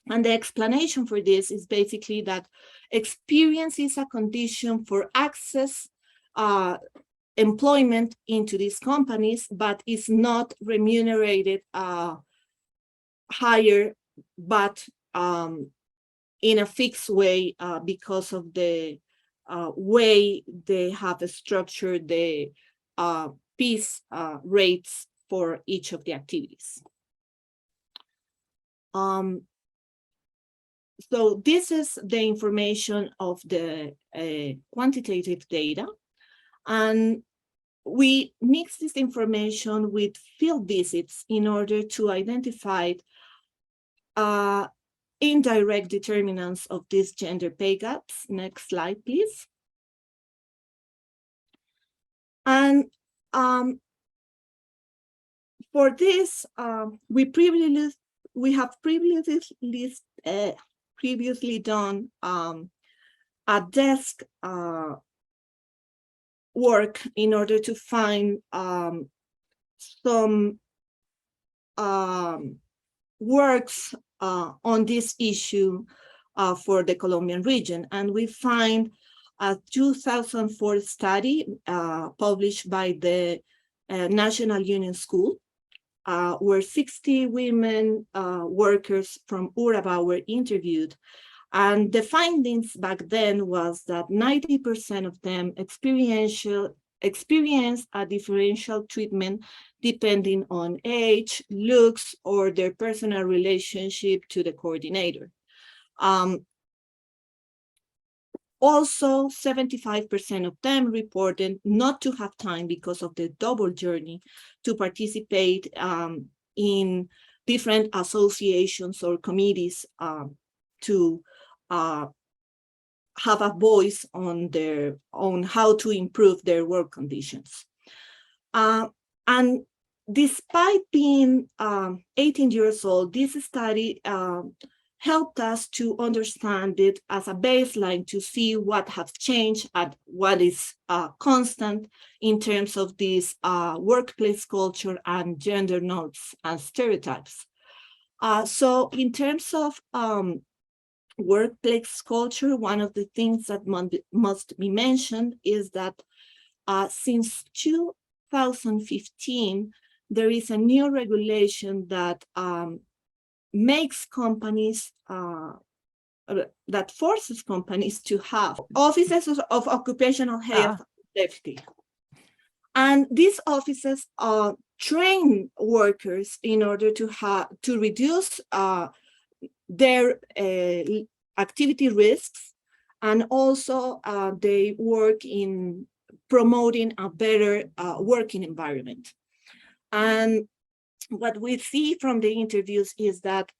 and the explanation for this is basically that experience is a condition for access employment into these companies, but is not remunerated higher, but in a fixed way because of the way they have structured the piece rates for each of the activities. So this is the information of the quantitative data, and we mix this information with field visits in order to identify indirect determinants of these gender pay gaps. Next slide, please. And for this, we have previously done a desk work in order to find some works on this issue for the Colombian region. And we find a 2004 study published by the National Union School, where 60 women workers from Urabá were interviewed. And the findings back then was that 90% of them experience a differential treatment depending on age, looks, or their personal relationship to the coordinator. Also, 75% of them reported not to have time because of the double journey to participate in different associations or committees to have a voice on how to improve their work conditions. And despite being 18 years old, this study helped us to understand it as a baseline to see what has changed and what is constant in terms of this workplace culture and gender norms and stereotypes. So in terms of workplace culture, one of the things that must be mentioned is that since 2015, there is a new regulation that makes companies, that forces companies to have offices of occupational health and safety. And these offices train workers in order to reduce their activity risks, and also they work in promoting a better working environment. And what we see from the interviews is that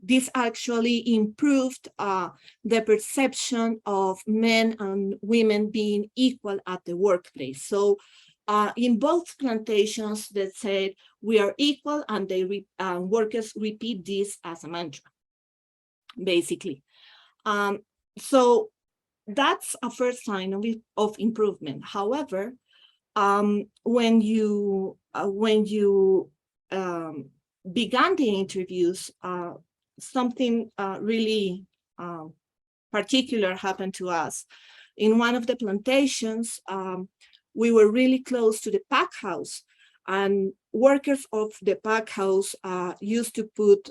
this actually improved the perception of men and women being equal at the workplace. So in both plantations, they said we are equal, and workers repeat this as a mantra, basically. So that's a first sign of improvement. However, when you began the interviews, something really particular happened to us. In one of the plantations, we were really close to the pack house, and workers of the pack house used to put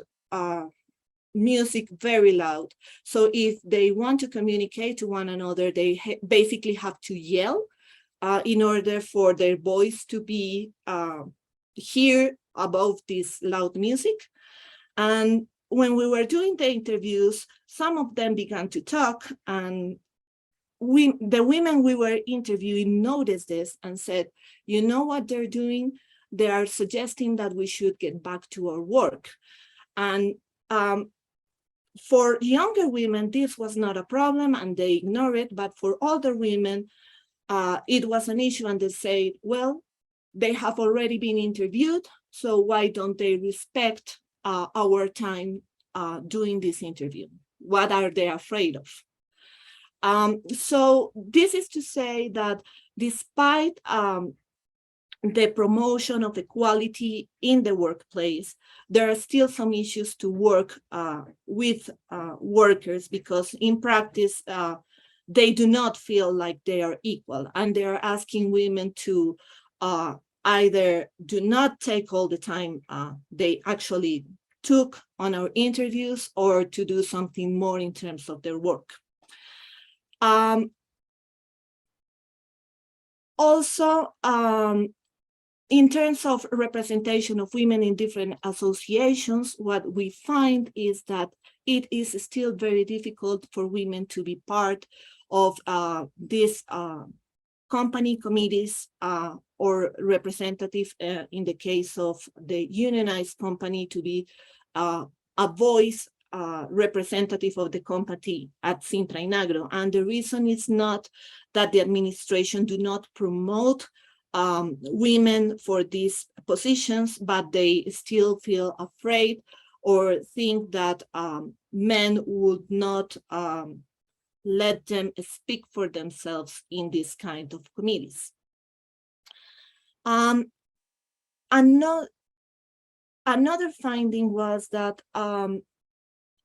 music very loud. So if they want to communicate to one another, they basically have to yell in order for their voice to be heard above this loud music. And when we were doing the interviews, some of them began to talk, and the women we were interviewing noticed this and said, you know what they're doing? They are suggesting that we should get back to our work. And for younger women, this was not a problem and they ignore it, but for older women, it was an issue, and they said, well, they have already been interviewed, so why don't they respect our time doing this interview? What are they afraid of? So this is to say that despite the promotion of equality in the workplace, there are still some issues to work with workers, because in practice, they do not feel like they are equal, and they are asking women to either do not take all the time they actually took on our interviews, or to do something more in terms of their work. Also, in terms of representation of women in different associations, what we find is that it is still very difficult for women to be part of these company committees or representative, in the case of the unionized company, to be a voice representative of the company at Sintra in Agro. And the reason is not that the administration do not promote women for these positions, but they still feel afraid or think that men would not let them speak for themselves in this kind of committees. Another finding was that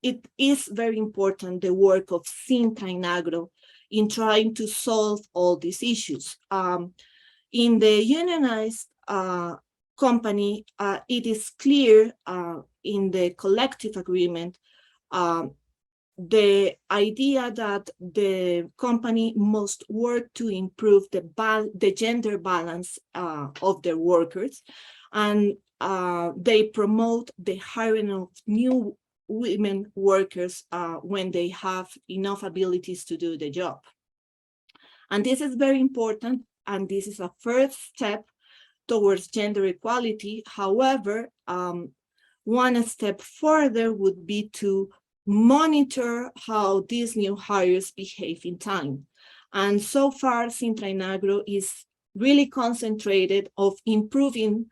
it is very important, the work of Sintra in Agro, in trying to solve all these issues. In the unionized company, it is clear in the collective agreement, the idea that the company must work to improve the gender balance of their workers, and they promote the hiring of new women workers when they have enough abilities to do the job. And this is very important, and this is a first step towards gender equality. However, one step further would be to monitor how these new hires behave in time. And so far, Sintra in Agro is really concentrated of improving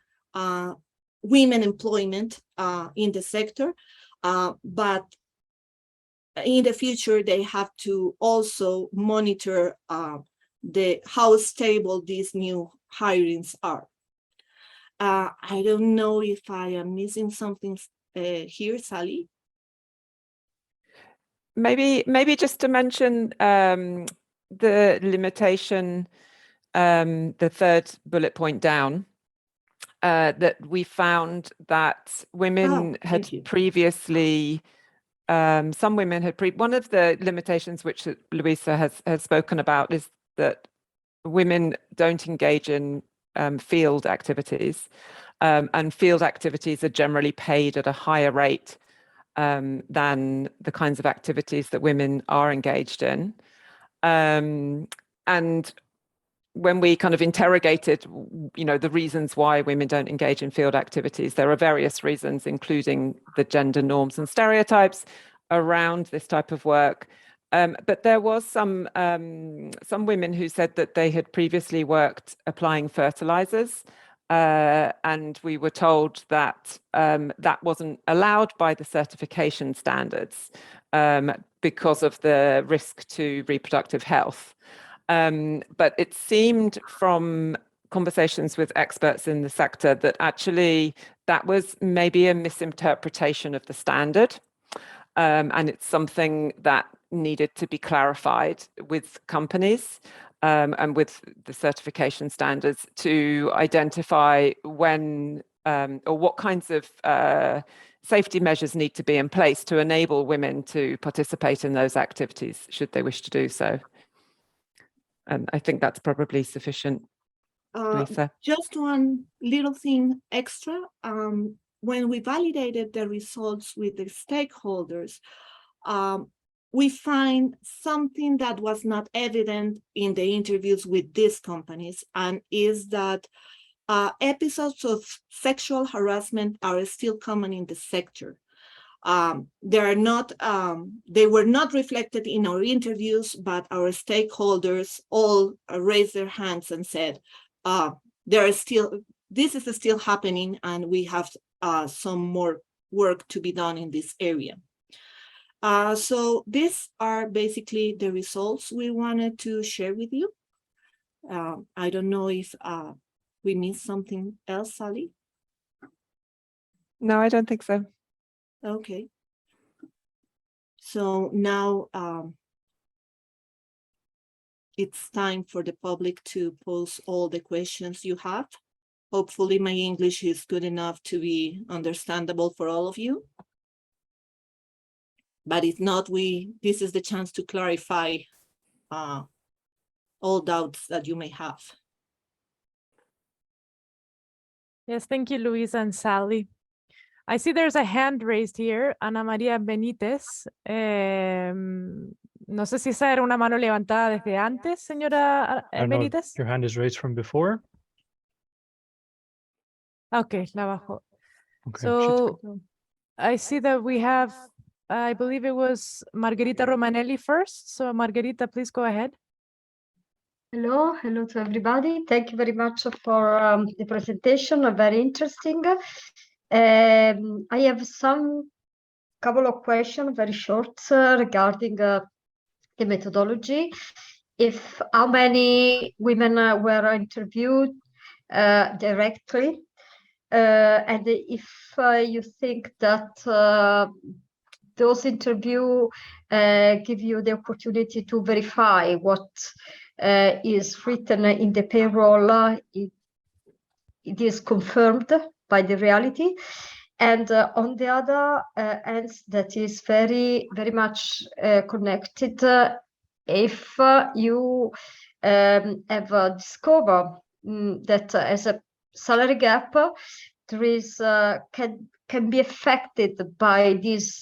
women employment in the sector, but in the future, they have to also monitor how stable these new hirings are. I don't know if I am missing something here, Sally. Maybe just to mention the limitation, the third bullet point down, that we found that women had previously, some women had one of the limitations which Luisa has spoken about is that women don't engage in field activities, and field activities are generally paid at a higher rate than the kinds of activities that women are engaged in. And when we kind of interrogated, the reasons why women don't engage in field activities, there are various reasons, including the gender norms and stereotypes around this type of work. But there was some women who said that they had previously worked applying fertilizers, and we were told that that wasn't allowed by the certification standards because of the risk to reproductive health. But it seemed from conversations with experts in the sector that actually that was maybe a misinterpretation of the standard. And it's something that needed to be clarified with companies and with the certification standards to identify when or what kinds of safety measures need to be in place to enable women to participate in those activities, should they wish to do so. And I think that's probably sufficient, Lisa. Just one little thing extra. When we validated the results with the stakeholders, we find something that was not evident in the interviews with these companies, and is that episodes of sexual harassment are still common in the sector. They were not reflected in our interviews, but our stakeholders all raised their hands and said, this is still happening, and we have some more work to be done in this area. So these are basically the results we wanted to share with you. I don't know if we missed something else, Sally? No, I don't think so. Okay. So now it's time for the public to pose all the questions you have. Hopefully my English is good enough to be understandable for all of you. But if not, this is the chance to clarify all doubts that you may have. Yes, thank you, Luisa and Sally. I see there's a hand raised here, Ana María Benítez. No sé si esa era una mano levantada desde antes, señora Benítez. Your hand is raised from before. Okay, la bajo. Okay. So I see that we have, I believe it was Margherita Romanelli first. So Margherita, please go ahead. Hello to everybody. Thank you very much for the presentation, very interesting. I have couple of questions, very short, regarding the methodology. How many women were interviewed directly, and if you think that those interviews give you the opportunity to verify what is written in the payroll, it is confirmed by the reality. And on the other hand, that is very, very much connected. If you have discovered that as a salary gap, there is can be affected by this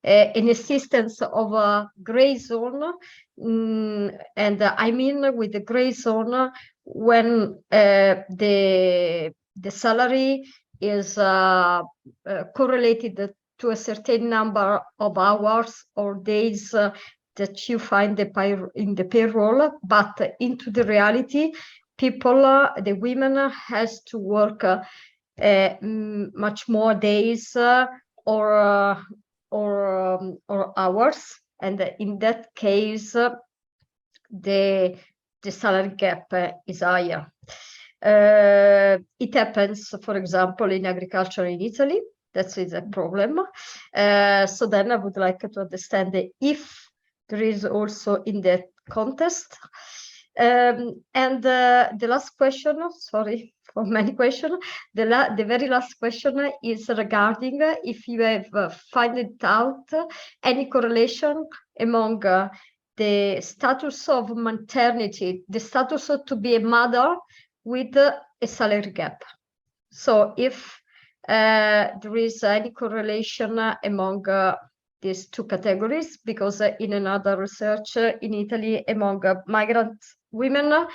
inexistence of a gray zone, and I mean with the gray zone when the salary is correlated to a certain number of hours or days that you find in the payroll, but into the reality, people, the women has to work much more days or hours, and in that case, the salary gap is higher. It happens, for example, in agriculture in Italy. That is a problem. So then I would like to understand if there is also in that context. And the last question, sorry for many questions, the very last question is regarding if you have found out any correlation among the status of maternity, the status to be a mother with a salary gap. So if there is any correlation among these two categories, because in another research in Italy among migrant women,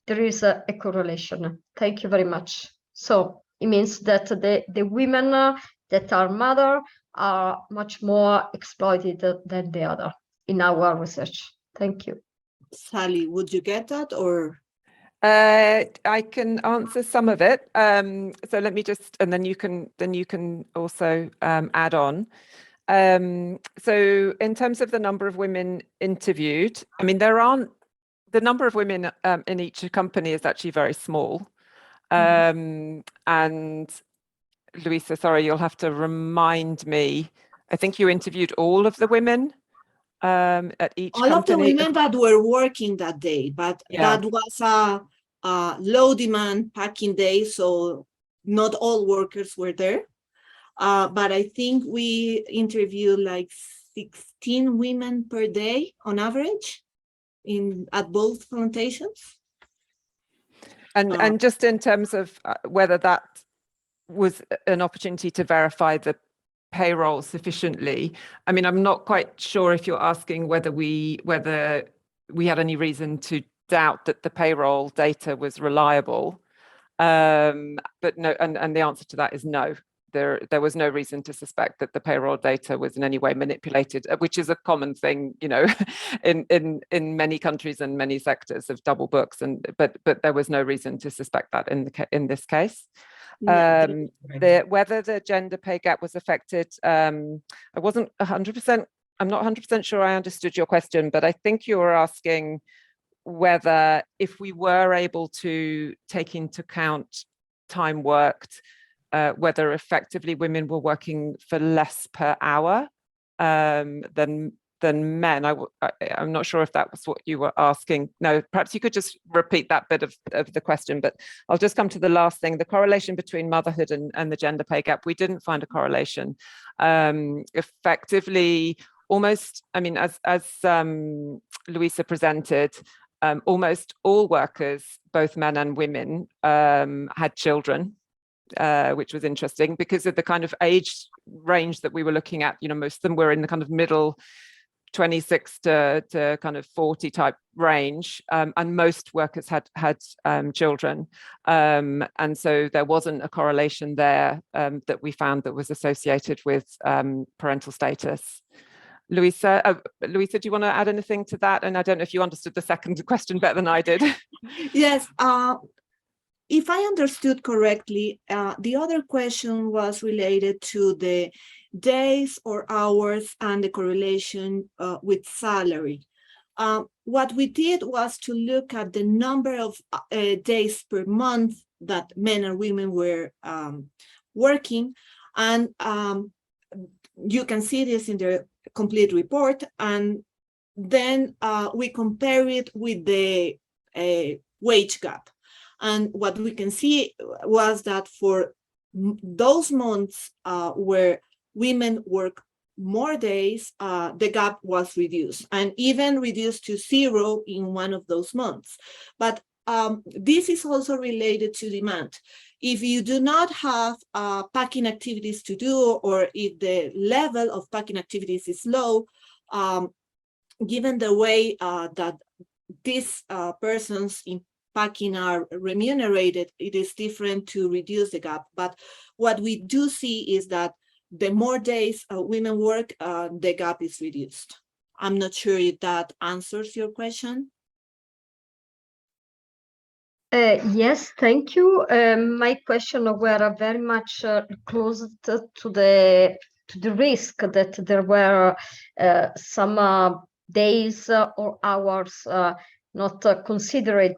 there is a correlation. Thank you very much. So it means that the women that are mother are much more exploited than the other in our research. Thank you. Sally, would you get that or? I can answer some of it. So let me just, and then you can also add on. So in terms of the number of women interviewed, I mean, the number of women in each company is actually very small. And Luisa, sorry, you'll have to remind me. I think you interviewed all of the women at each company. All of the women that were working that day, but that was a low demand packing day, so not all workers were there. But I think we interviewed like 16 women per day on average at both plantations. And just in terms of whether that was an opportunity to verify the payroll sufficiently, I mean, I'm not quite sure if you're asking whether we had any reason to doubt that the payroll data was reliable, but no, and the answer to that is no. There was no reason to suspect that the payroll data was in any way manipulated, which is a common thing, you know, in many countries and many sectors of double books, but there was no reason to suspect that in this case. Whether the gender pay gap was affected, I'm not 100% sure I understood your question, but I think you were asking whether if we were able to take into account time worked, whether effectively women were working for less per hour than men. I'm not sure if that was what you were asking. No, perhaps you could just repeat that bit of the question, but I'll just come to the last thing, the correlation between motherhood and the gender pay gap. We didn't find a correlation. Effectively, almost, I mean, as Luisa presented, almost all workers, both men and women, had children. Which was interesting because of the kind of age range that we were looking at. You know, most of them were in the kind of middle 26 to kind of 40 type range, and most workers had children, and so there wasn't a correlation there that we found that was associated with parental status. Luisa, do you want to add anything to that? And I don't know if you understood the second question better than I did. Yes. If I understood correctly, the other question was related to the days or hours and the correlation with salary. What we did was to look at the number of days per month that men and women were working. And you can see this in the complete report. And then we compare it with the wage gap. And what we can see was that for those months where women work more days, the gap was reduced and even reduced to 0 in one of those months. But this is also related to demand. If you do not have packing activities to do, or if the level of packing activities is low, given the way that these persons in packing are remunerated, it is different to reduce the gap. But what we do see is that the more days women work, the gap is reduced. I'm not sure if that answers your question. Yes, thank you. My question were very much close to the risk that there were some days or hours not considered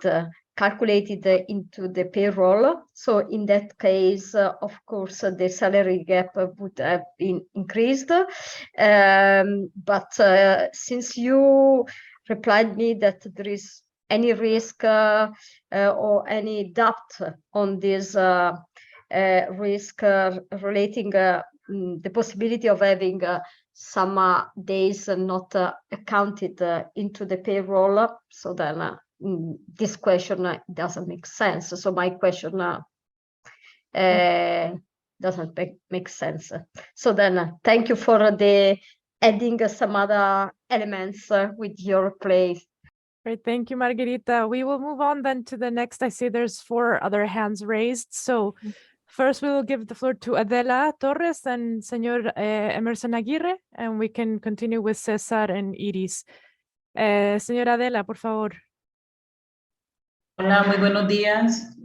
calculated into the payroll. So in that case, of course, the salary gap would have been increased. But since you replied me that there is any risk or any doubt on this risk relating the possibility of having some days not accounted into the payroll, so then this question doesn't make sense. So my question doesn't make sense. So then thank you for the adding some other elements with your place. Great, thank you, Margarita. We will move on then to the next. I see there's 4 other hands raised. So first we will give the floor to Adela Torres and Señor Emerson Aguirre, and we can continue with César and Iris. Señora Adela, por favor. Hola, muy buenos días.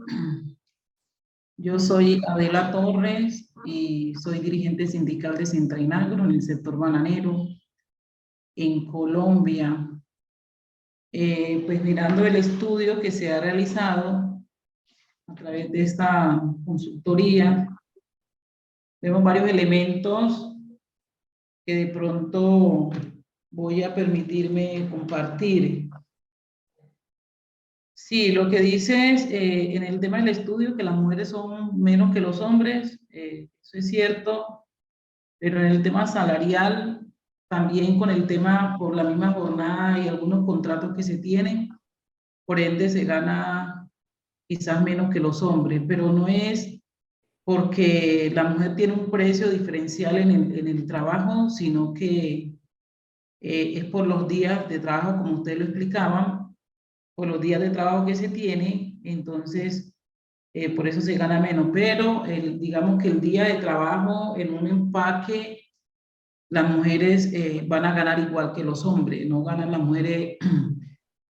Yo soy Adela Torres y soy dirigente sindical de Centrainagro en el sector bananero en Colombia. Pues mirando el estudio que se ha realizado a través de esta consultoría, vemos varios elementos que de pronto voy a permitirme compartir. Sí, lo que dices en el tema del estudio, que las mujeres son menos que los hombres, eso es cierto, pero en el tema salarial, también con el tema por la misma jornada y algunos contratos que se tienen, por ende se gana quizás menos que los hombres, pero no es porque la mujer tiene un precio diferencial en el trabajo, sino que es por los días de trabajo, como ustedes lo explicaban, por los días de trabajo que se tiene, entonces por eso se gana menos, pero digamos que el día de trabajo en un empaque, las mujeres van a ganar igual que los hombres, no ganan las mujeres,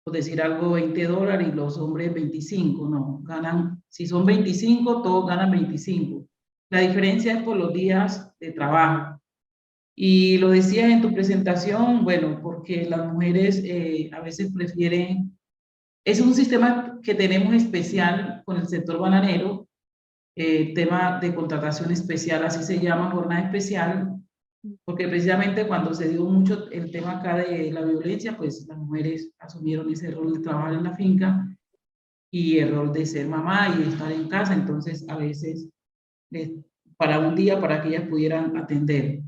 por decir algo, $20 y los hombres 25, no, ganan, si son 25, todos ganan 25. La diferencia es por los días de trabajo. Y lo decías en tu presentación, bueno, porque las mujeres a veces prefieren, es un sistema que tenemos especial con el sector bananero, tema de contratación especial, así se llama, jornada especial, porque precisamente cuando se dio mucho el tema acá de la violencia, pues las mujeres asumieron ese rol de trabajar en la finca y el rol de ser mamá y estar en casa, entonces a veces para un día para que ellas pudieran atender.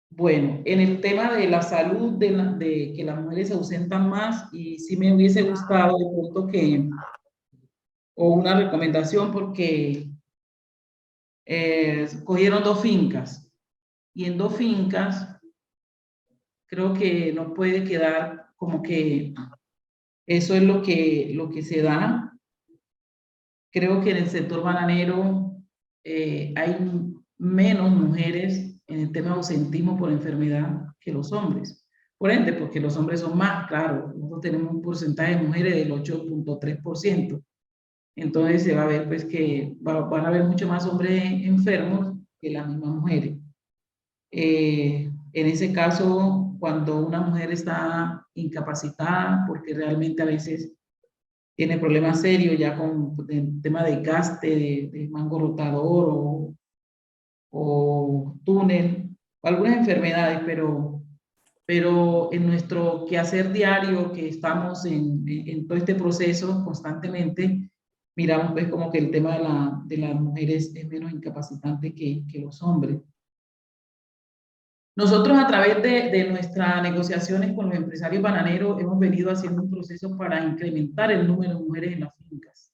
Bueno, en el tema de la salud, de que las mujeres se ausentan más, y sí me hubiese gustado de pronto que, o una recomendación, porque cogieron 2 fincas, y en 2 fincas creo que no puede quedar como que eso es lo que se da. Creo que en el sector bananero hay menos mujeres en el tema de ausentismo por enfermedad que los hombres. Por ende, porque los hombres son más, claro, nosotros tenemos un porcentaje de mujeres del 8.3%. Entonces se va a ver pues que van a haber mucho más hombres enfermos que las mismas mujeres. En ese caso, cuando una mujer está incapacitada, porque realmente a veces tiene problemas serios ya con el tema de gaste, de mango rotador o túnel, o algunas enfermedades, pero en nuestro quehacer diario, que estamos en todo este proceso constantemente, miramos pues como que el tema de las mujeres es menos incapacitante que los hombres. Nosotros a través de nuestras negociaciones con los empresarios bananeros hemos venido haciendo un proceso para incrementar el número de mujeres en las fincas,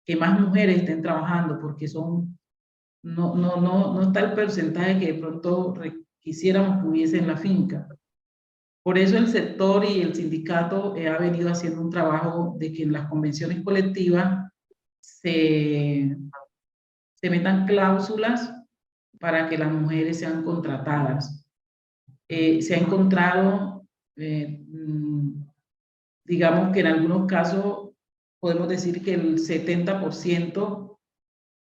que más mujeres estén trabajando, porque no está el porcentaje que de pronto quisiéramos que hubiese en la finca. Por eso el sector y el sindicato ha venido haciendo un trabajo de que en las convenciones colectivas se metan cláusulas para que las mujeres sean contratadas. Se ha encontrado, digamos que en algunos casos podemos decir que el 70%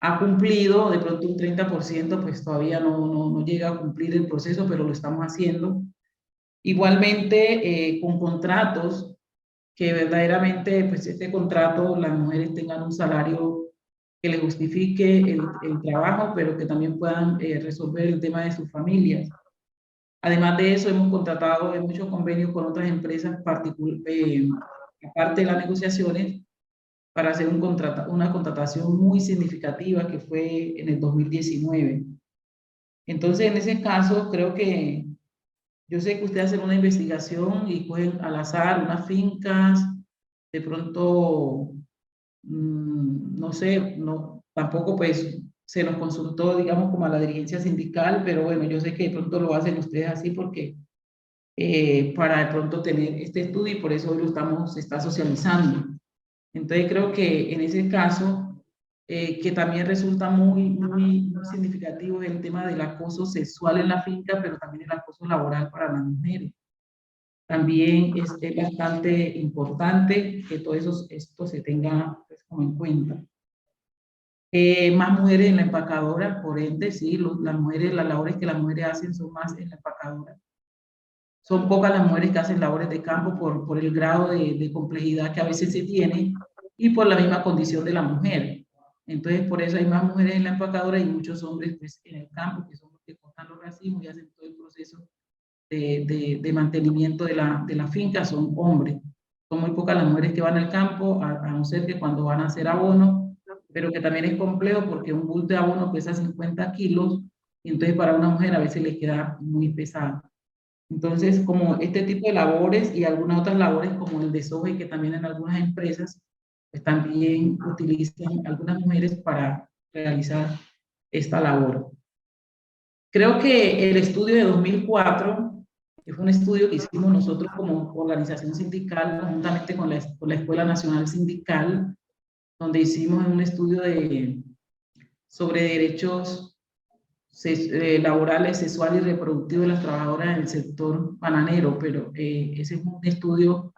ha cumplido, de pronto un 30% pues todavía no llega a cumplir el proceso, pero lo estamos haciendo. Igualmente con contratos que verdaderamente pues este contrato las mujeres tengan un salario que les justifique el trabajo, pero que también puedan resolver el tema de sus familias. Además de eso, hemos contratado en muchos convenios con otras empresas, aparte de las negociaciones, para hacer una contratación muy significativa que fue en el 2019. Entonces, en ese caso, creo que yo sé que ustedes hacen una investigación y cogen al azar unas fincas, de pronto, no sé, tampoco pues se nos consultó, digamos, como a la dirigencia sindical, pero bueno, yo sé que de pronto lo hacen ustedes así porque para de pronto tener este estudio y por eso hoy se está socializando. Entonces creo que en ese caso, que también resulta muy significativo el tema del acoso sexual en la finca, pero también el acoso laboral para las mujeres. También es bastante importante que todo esto se tenga pues, como en cuenta. Más mujeres en la empacadora, por ende, sí, las labores que las mujeres hacen son más en la empacadora. Son pocas las mujeres que hacen labores de campo por el grado de complejidad que a veces se tiene y por la misma condición de la mujer. Entonces, por eso hay más mujeres en la empacadora y muchos hombres pues, en el campo, que son los que cortan los racimos y hacen todo el proceso de mantenimiento de la finca, son hombres. Son muy pocas las mujeres que van al campo, a no ser que cuando van a hacer abono, pero que también es complejo porque un bulto de abono pesa 50 kilos y entonces para una mujer a veces le queda muy pesado. Entonces, como este tipo de labores y algunas otras labores como el desoje, que también en algunas empresas pues también utilizan algunas mujeres para realizar esta labor. Creo que el estudio de 2004, que fue un estudio que hicimos nosotros como organización sindical, conjuntamente con la Escuela Nacional Sindical, donde hicimos un estudio sobre derechos laborales, sexuales y reproductivos de las trabajadoras en el sector bananero, pero ese es un estudio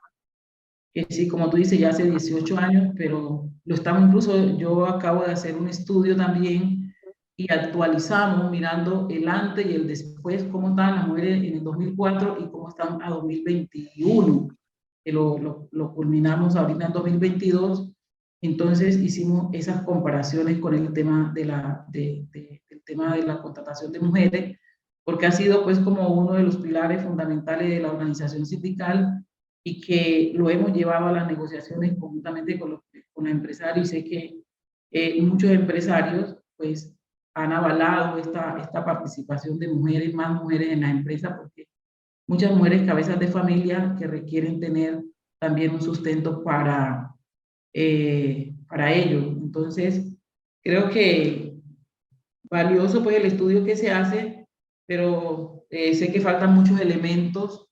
que sí, como tú dices, ya hace 18 años, pero lo estamos incluso, yo acabo de hacer un estudio también y actualizamos mirando el antes y el después, cómo estaban las mujeres en el 2004 y cómo están a 2021, que lo culminamos ahorita en 2022. Entonces hicimos esas comparaciones con el tema del tema de la contratación de mujeres, porque ha sido pues como uno de los pilares fundamentales de la organización sindical y que lo hemos llevado a las negociaciones conjuntamente con los empresarios. Y sé que muchos empresarios pues han avalado esta participación de mujeres, más mujeres en la empresa, porque muchas mujeres cabezas de familia que requieren tener también un sustento para ello. Entonces, creo que valioso pues el estudio que se hace, pero sé que faltan muchos elementos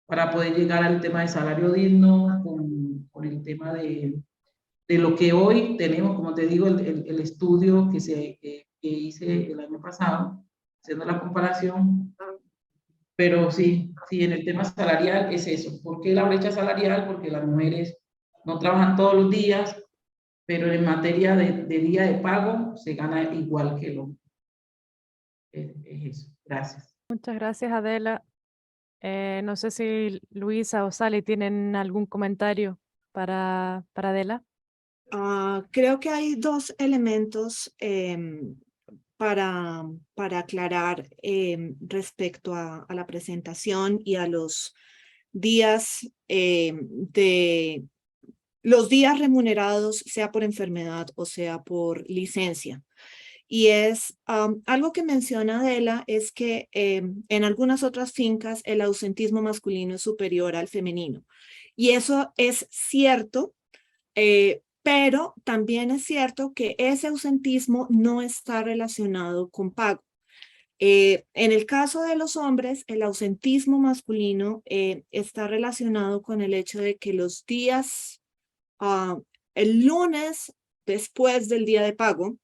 para poder llegar al tema de salario digno, con el tema de lo que hoy tenemos, como te digo, el estudio que hice el año pasado, haciendo la comparación. Pero sí, en el tema salarial es eso. ¿Por qué la brecha salarial? Porque las mujeres no trabajan todos los días, pero en materia de día de pago se gana igual que el hombre. Es eso. Gracias. Muchas gracias, Adela. No sé si Luisa o Sally tienen algún comentario para Adela. Creo que hay dos elementos para aclarar respecto a la presentación y a los días los días remunerados, sea por enfermedad o sea por licencia. Y es algo que menciona Adela, es que en algunas otras fincas el ausentismo masculino es superior al femenino. Y eso es cierto, pero también es cierto que ese ausentismo no está relacionado con pago. En el caso de los hombres, el ausentismo masculino está relacionado con el hecho de que los días, el lunes después del día de pago,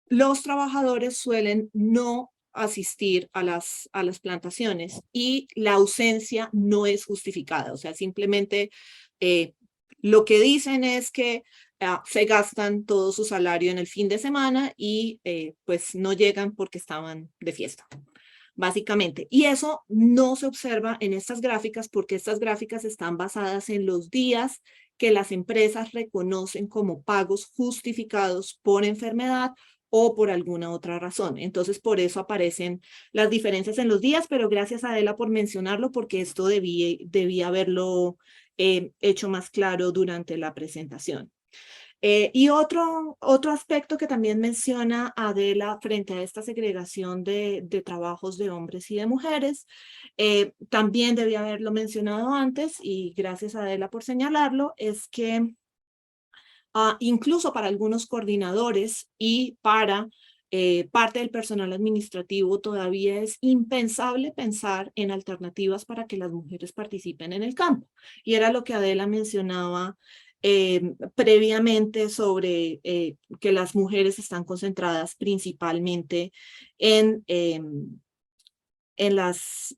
los trabajadores suelen no asistir a las plantaciones y la ausencia no es justificada. O sea, simplemente lo que dicen es que se gastan todo su salario en el fin de semana y pues no llegan porque estaban de fiesta, básicamente. Y eso no se observa en estas gráficas porque estas gráficas están basadas en los días que las empresas reconocen como pagos justificados por enfermedad o por alguna otra razón. Entonces, por eso aparecen las diferencias en los días, pero gracias a Adela por mencionarlo, porque esto debía haberlo hecho más claro durante la presentación. Y otro aspecto que también menciona Adela frente a esta segregación de trabajos de hombres y de mujeres, también debía haberlo mencionado antes, y gracias a Adela por señalarlo, es que incluso para algunos coordinadores y para parte del personal administrativo todavía es impensable pensar en alternativas para que las mujeres participen en el campo. Y era lo que Adela mencionaba previamente sobre que las mujeres están concentradas principalmente en las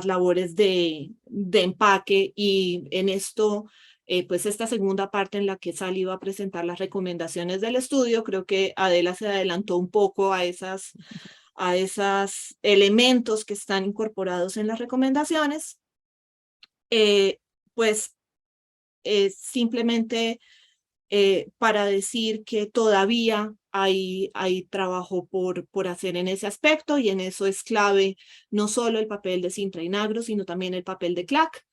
labores de empaque, y en esto pues esta segunda parte en la que Sally iba a presentar las recomendaciones del estudio, creo que Adela se adelantó un poco a esos elementos que están incorporados en las recomendaciones. Pues simplemente para decir que todavía hay trabajo por hacer en ese aspecto, y en eso es clave no solo el papel de Sintra y Nagro, sino también el papel de CLAC.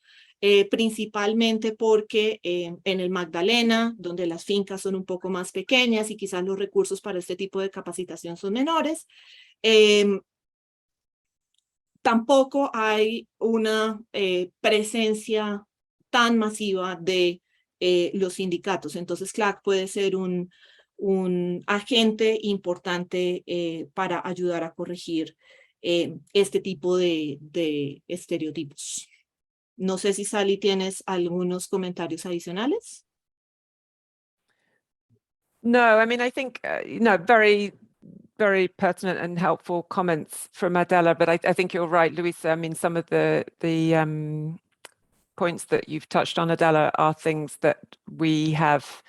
Principalmente porque en el Magdalena, donde las fincas son un poco más pequeñas y quizás los recursos para este tipo de capacitación son menores, tampoco hay una presencia tan masiva de los sindicatos. Entonces, CLAC puede ser un agente importante para ayudar a corregir este tipo de estereotipos. No sé si Sally tienes algunos comentarios adicionales. No, I mean, I think, very, very pertinent and helpful comments from Adela, but I think you're right, Luisa. I mean, some of the points that you've touched on, Adela, are things that we have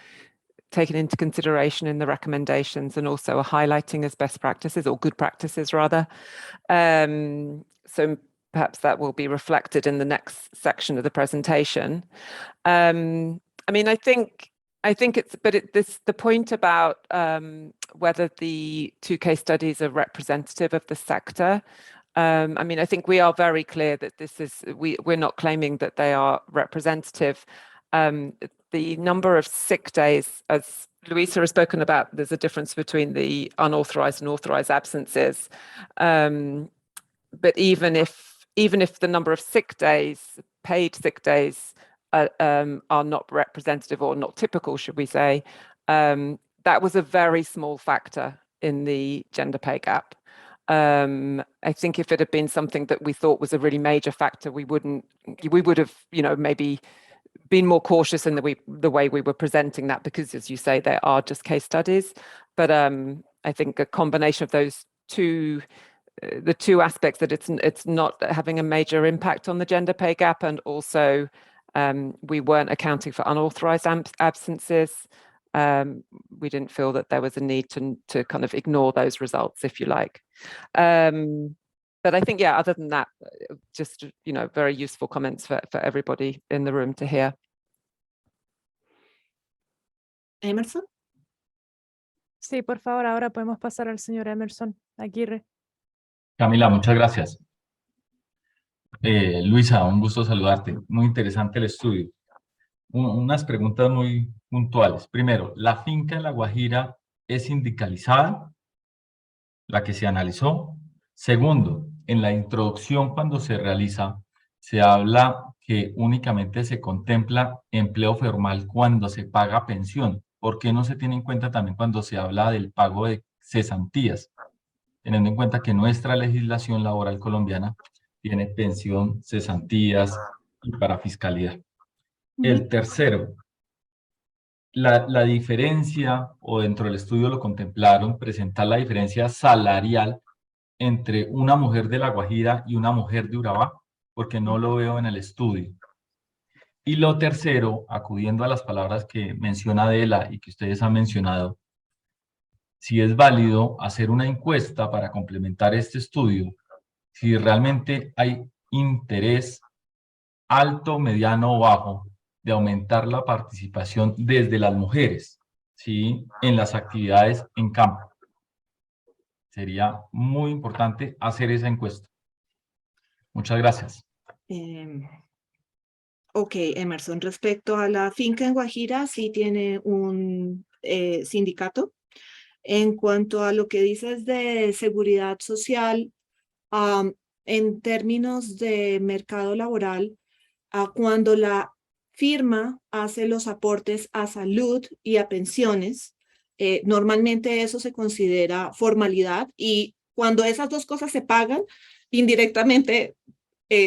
taken into consideration in the recommendations and also are highlighting as best practices, or good practices rather. So perhaps that will be reflected in the next section of the presentation. I mean, I think it's, but the point about whether the two case studies are representative of the sector. I mean, I think we are very clear that this is, we're not claiming that they are representative. The number of sick days, as Luisa has spoken about, there's a difference between the unauthorized and authorized absences. But even if the number of sick days, paid sick days, are not representative or not typical, should we say, that was a very small factor in the gender pay gap. I think if it had been something that we thought was a really major factor, we would have, maybe been more cautious in the way we were presenting that, because, as you say, they are just case studies. But I think a combination of those two, the two aspects, that it's not having a major impact on the gender pay gap, and also we weren't accounting for unauthorized absences. We didn't feel that there was a need to kind of ignore those results, if you like. But I think, yeah, other than that, just, very useful comments for everybody in the room to hear. Emerson. Sí, por favor, ahora podemos pasar al señor Emerson Aguirre. Camila, muchas gracias. Luisa, un gusto saludarte. Muy interesante el estudio. Unas preguntas muy puntuales. Primero, ¿la finca de La Guajira es sindicalizada? La que se analizó. Segundo, en la introducción, cuando se realiza, se habla que únicamente se contempla empleo formal cuando se paga pensión. ¿Por qué no se tiene en cuenta también cuando se habla del pago de cesantías? teniendo en cuenta que nuestra legislación laboral colombiana tiene pensión, cesantías y parafiscalidad. El tercero, la diferencia, o dentro del estudio lo contemplaron, presentar la diferencia salarial entre una mujer de La Guajira y una mujer de Urabá, porque no lo veo en el estudio. Y lo tercero, acudiendo a las palabras que menciona Adela y que ustedes han mencionado, si es válido hacer una encuesta para complementar este estudio, si realmente hay interés alto, mediano o bajo de aumentar la participación desde las mujeres, ¿sí?, en las actividades en campo. Sería muy importante hacer esa encuesta. Muchas gracias. Ok, Emerson, respecto a la finca en Guajira, sí tiene un sindicato. En cuanto a lo que dices de seguridad social, en términos de mercado laboral, cuando la firma hace los aportes a salud y a pensiones, normalmente eso se considera formalidad, y cuando esas dos cosas se pagan, indirectamente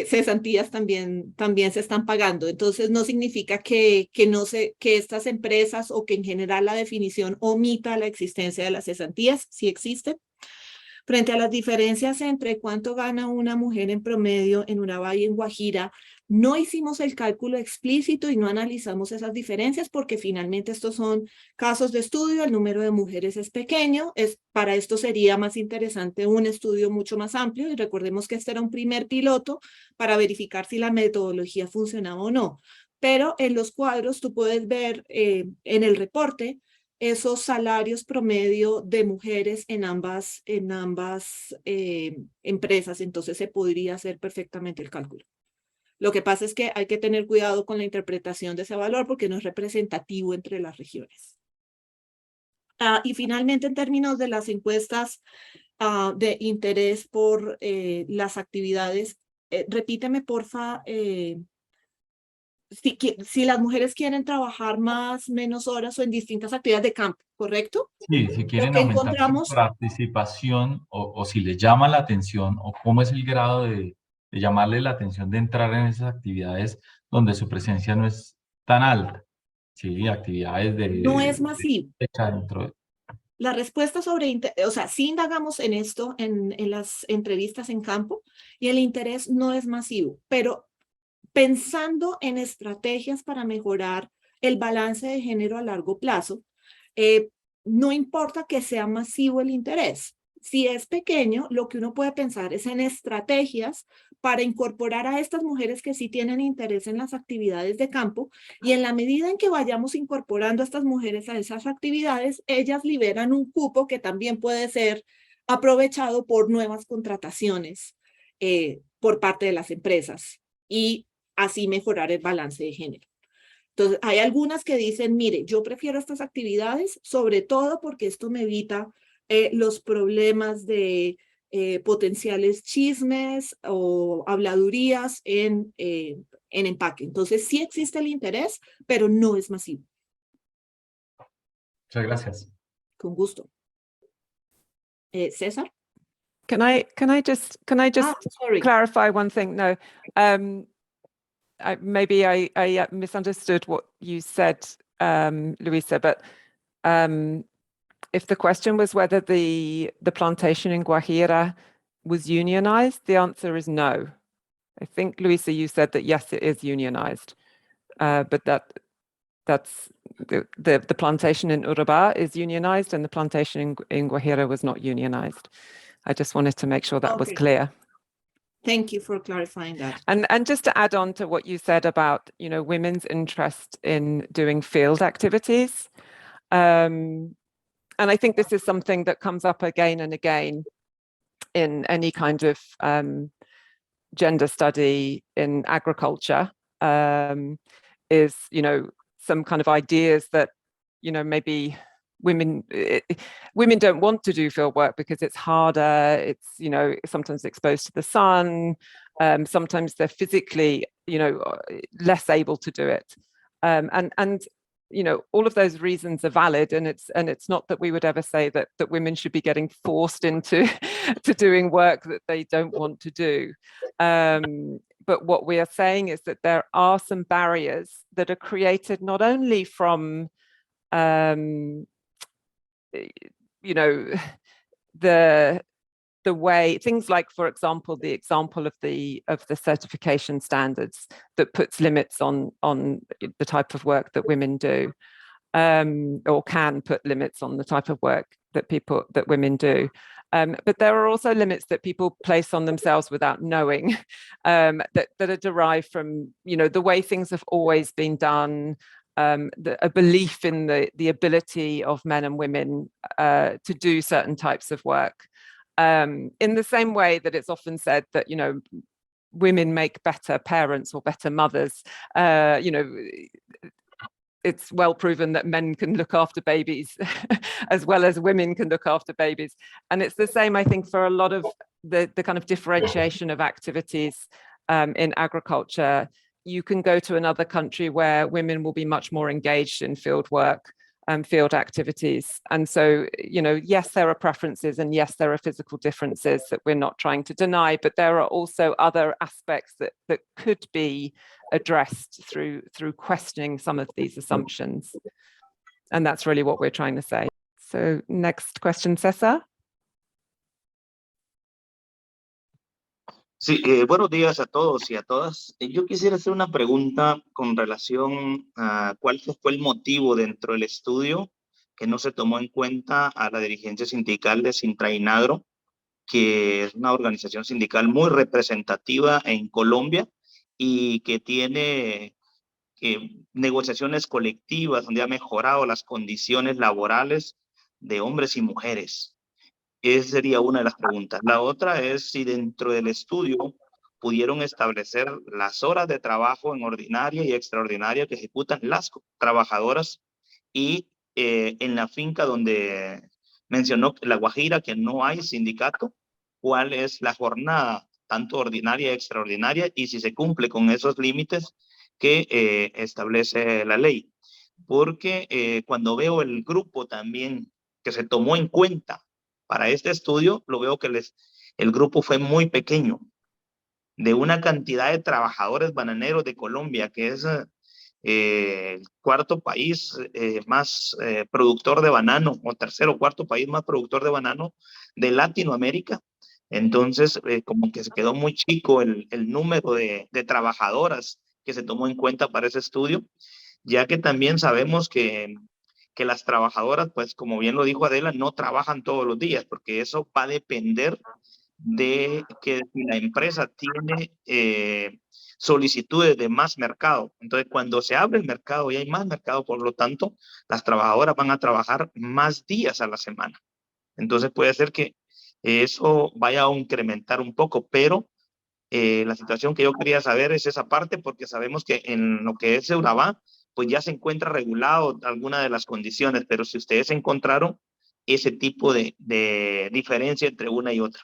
cesantías también se están pagando. Entonces no significa que estas empresas, o que en general la definición omita la existencia de las cesantías, sí existen. Frente a las diferencias entre cuánto gana una mujer en promedio en Urabá y en Guajira, no hicimos el cálculo explícito y no analizamos esas diferencias, porque finalmente estos son casos de estudio, el número de mujeres es pequeño, para esto sería más interesante un estudio mucho más amplio, y recordemos que este era un primer piloto para verificar si la metodología funcionaba o no. Pero en los cuadros tú puedes ver en el reporte esos salarios promedio de mujeres en ambas empresas, entonces se podría hacer perfectamente el cálculo. Lo que pasa es que hay que tener cuidado con la interpretación de ese valor, porque no es representativo entre las regiones. Y finalmente, en términos de las encuestas de interés por las actividades, repíteme, porfa, si las mujeres quieren trabajar más, menos horas o en distintas actividades de campo, ¿correcto? Sí, si quieren que aumentar su encontramos, participación o si les llama la atención o cómo es el grado de llamarle la atención de entrar en esas actividades donde su presencia no es tan alta. Sí, actividades no es masivo. dentro de... La respuesta sobre, o sea, sí indagamos en esto en las entrevistas en campo, y el interés no es masivo, pero pensando en estrategias para mejorar el balance de género a largo plazo, no importa que sea masivo el interés. Si es pequeño, lo que uno puede pensar es en estrategias para incorporar a estas mujeres que sí tienen interés en las actividades de campo, y en la medida en que vayamos incorporando a estas mujeres a esas actividades, ellas liberan un cupo que también puede ser aprovechado por nuevas contrataciones por parte de las empresas, y así mejorar el balance de género. Entonces, hay algunas que dicen, mire, yo prefiero estas actividades, sobre todo porque esto me evita los problemas de potenciales chismes o habladurías en empaque. Entonces, sí existe el interés, pero no es masivo. Muchas gracias. Con gusto. César? Can I just clarify one thing? No, maybe I misunderstood what you said, Luisa, but if the question was whether the plantation in Guajira was unionized, the answer is no. I think, Luisa, you said that yes, it is unionized, but that's the plantation in Urabá is unionized, and the plantation in Guajira was not unionized. I just wanted to make sure that was clear. Thank you for clarifying that. And just to add on to what you said about, you know, women's interest in doing field activities, and I think this is something that comes up again and again in any kind of gender study in agriculture, is, you know, some kind of ideas that, you know, maybe women don't want to do field work because it's harder, it's, you know, sometimes exposed to the sun, sometimes they're physically, you know, less able to do it, and you know, all of those reasons are valid, and it's not that we would ever say that women should be getting forced into to doing work that they don't want to do. But what we are saying is that there are some barriers that are created not only from, you know, the way things like, for example, the example of the certification standards that puts limits on the type of work that women do, or can put limits on the type of work that women do. But there are also limits that people place on themselves without knowing, that are derived from, you know, the way things have always been done, a belief in the ability of men and women to do certain types of work. In the same way that it's often said that, you know, women make better parents or better mothers, you know, it's well proven that men can look after babies as well as women can look after babies. And it's the same, I think, for a lot of the kind of differentiation of activities in agriculture. You can go to another country where women will be much more engaged in field work and field activities. And so, you know, yes, there are preferences, and yes, there are physical differences that we're not trying to deny, but there are also other aspects that could be addressed through questioning some of these assumptions. And that's really what we're trying to say. So next question, César. Sí, buenos días a todos y a todas. Yo quisiera hacer una pregunta con relación a cuál fue el motivo dentro del estudio que no se tomó en cuenta a la dirigencia sindical de Sintrainagro, que es una organización sindical muy representativa en Colombia y que tiene negociaciones colectivas donde ha mejorado las condiciones laborales de hombres y mujeres. Esa sería una de las preguntas. La otra es si dentro del estudio pudieron establecer las horas de trabajo en ordinaria y extraordinaria que ejecutan las trabajadoras, y en la finca donde mencionó La Guajira que no hay sindicato, cuál es la jornada tanto ordinaria y extraordinaria, y si se cumple con esos límites que establece la ley. Porque cuando veo el grupo también que se tomó en cuenta para este estudio, lo veo que el grupo fue muy pequeño, de una cantidad de trabajadores bananeros de Colombia, que es el cuarto país más productor de banano, o tercero o cuarto país más productor de banano de Latinoamérica. Entonces, como que se quedó muy chico el número de trabajadoras que se tomó en cuenta para ese estudio, ya que también sabemos que las trabajadoras, pues como bien lo dijo Adela, no trabajan todos los días, porque eso va a depender de que si la empresa tiene solicitudes de más mercado. Entonces, cuando se abre el mercado y hay más mercado, por lo tanto, las trabajadoras van a trabajar más días a la semana. Entonces, puede ser que eso vaya a incrementar un poco, pero la situación que yo quería saber es esa parte, porque sabemos que en lo que es Urabá, pues ya se encuentra regulado alguna de las condiciones, pero si ustedes encontraron ese tipo de diferencia entre una y otra.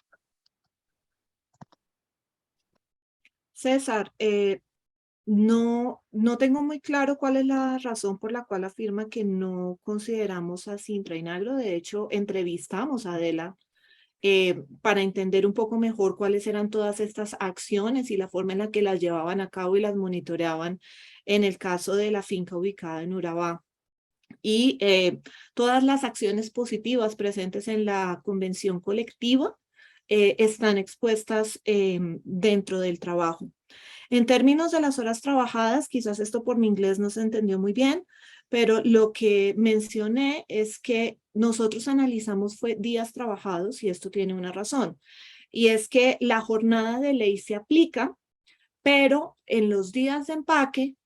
César, no tengo muy claro cuál es la razón por la cual afirma que no consideramos a Sintrainagro. De hecho, entrevistamos a Adela para entender un poco mejor cuáles eran todas estas acciones y la forma en la que las llevaban a cabo y las monitoreaban en el caso de la finca ubicada en Urabá. Y todas las acciones positivas presentes en la convención colectiva están expuestas dentro del trabajo. En términos de las horas trabajadas, quizás esto por mi inglés no se entendió muy bien, pero lo que mencioné es que nosotros analizamos fue días trabajados, y esto tiene una razón, y es que la jornada de ley se aplica, pero en los días de empaque,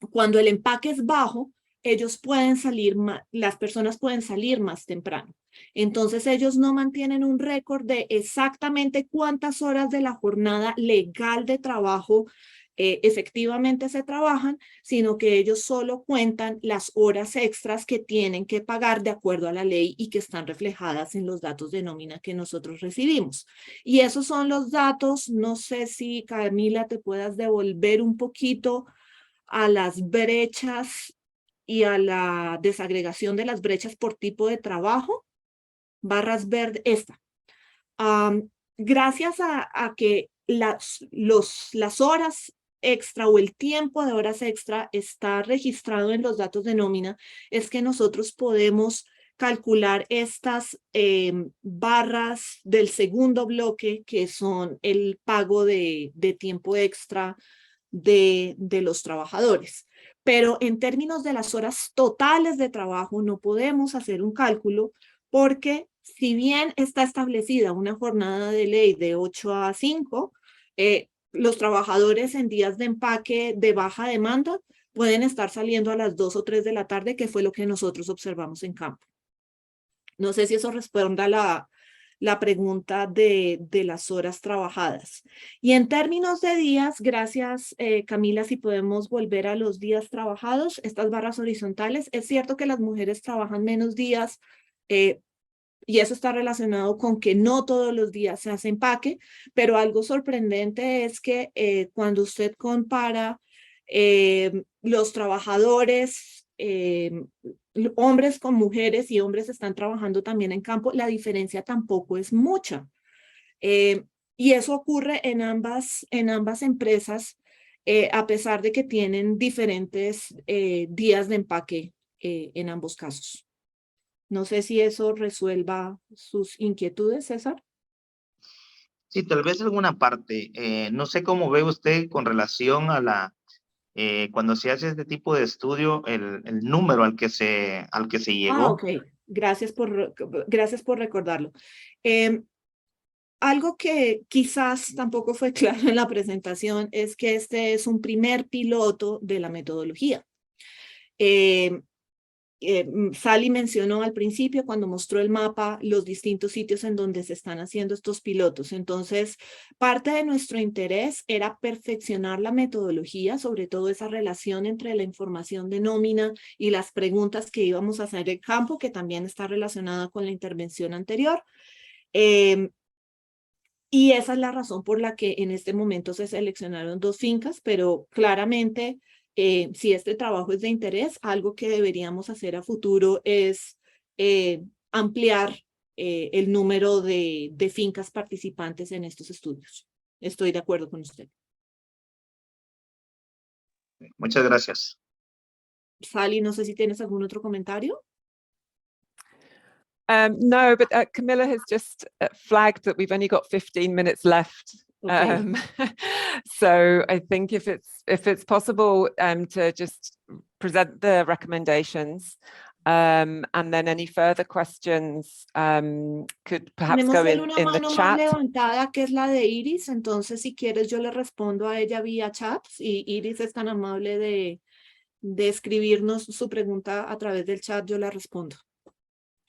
cuando el empaque es bajo, ellos pueden salir las personas pueden salir más temprano. Entonces ellos no mantienen un récord de exactamente cuántas horas de la jornada legal de trabajo efectivamente se trabajan, sino que ellos solo cuentan las horas extras que tienen que pagar de acuerdo a la ley y que están reflejadas en los datos de nómina que nosotros recibimos. Y esos son los datos. No sé si Camila te puedas devolver un poquito a las brechas y a la desagregación de las brechas por tipo de trabajo, barras verdes, esta. Gracias a que las horas extra o el tiempo de horas extra está registrado en los datos de nómina, es que nosotros podemos calcular estas barras del segundo bloque, que son el pago de tiempo extra de los trabajadores. Pero en términos de las horas totales de trabajo no podemos hacer un cálculo porque si bien está establecida una jornada de ley de 8 a 5, los trabajadores en días de empaque de baja demanda pueden estar saliendo a las 2 o 3 de la tarde, que fue lo que nosotros observamos en campo. No sé si eso responde a la pregunta de las horas trabajadas. Y en términos de días, gracias Camila, si podemos volver a los días trabajados, estas barras horizontales, es cierto que las mujeres trabajan menos días, y eso está relacionado con que no todos los días se hace empaque, pero algo sorprendente es que cuando usted compara los trabajadores, hombres con mujeres y hombres están trabajando también en campo, la diferencia tampoco es mucha. Y eso ocurre en ambas empresas, a pesar de que tienen diferentes días de empaque en ambos casos. No sé si eso resuelva sus inquietudes, César. Sí, tal vez alguna parte. No sé cómo ve usted con relación a cuando se hace este tipo de estudio, el número al que se llegó. Ok. Gracias por recordarlo. Algo que quizás tampoco fue claro en la presentación es que este es un primer piloto de la metodología. Sally mencionó al principio, cuando mostró el mapa, los distintos sitios en donde se están haciendo estos pilotos. Entonces, parte de nuestro interés era perfeccionar la metodología, sobre todo esa relación entre la información de nómina y las preguntas que íbamos a hacer en campo, que también está relacionada con la intervención anterior. Y esa es la razón por la que en este momento se seleccionaron 2 fincas, pero claramente si este trabajo es de interés, algo que deberíamos hacer a futuro es ampliar el número de fincas participantes en estos estudios. Estoy de acuerdo con usted. Muchas gracias. Sally, no sé si tienes algún otro comentario. No, but Camilla has just flagged that we've only got 15 minutes left. Okay. So I think if it's possible to just present the recommendations, and then any further questions could perhaps Tenemos go in una the mano más chat. levantada, que es la de Iris, entonces si quieres yo le respondo a ella vía chat, y Iris es tan amable de escribirnos su pregunta a través del chat, yo la respondo.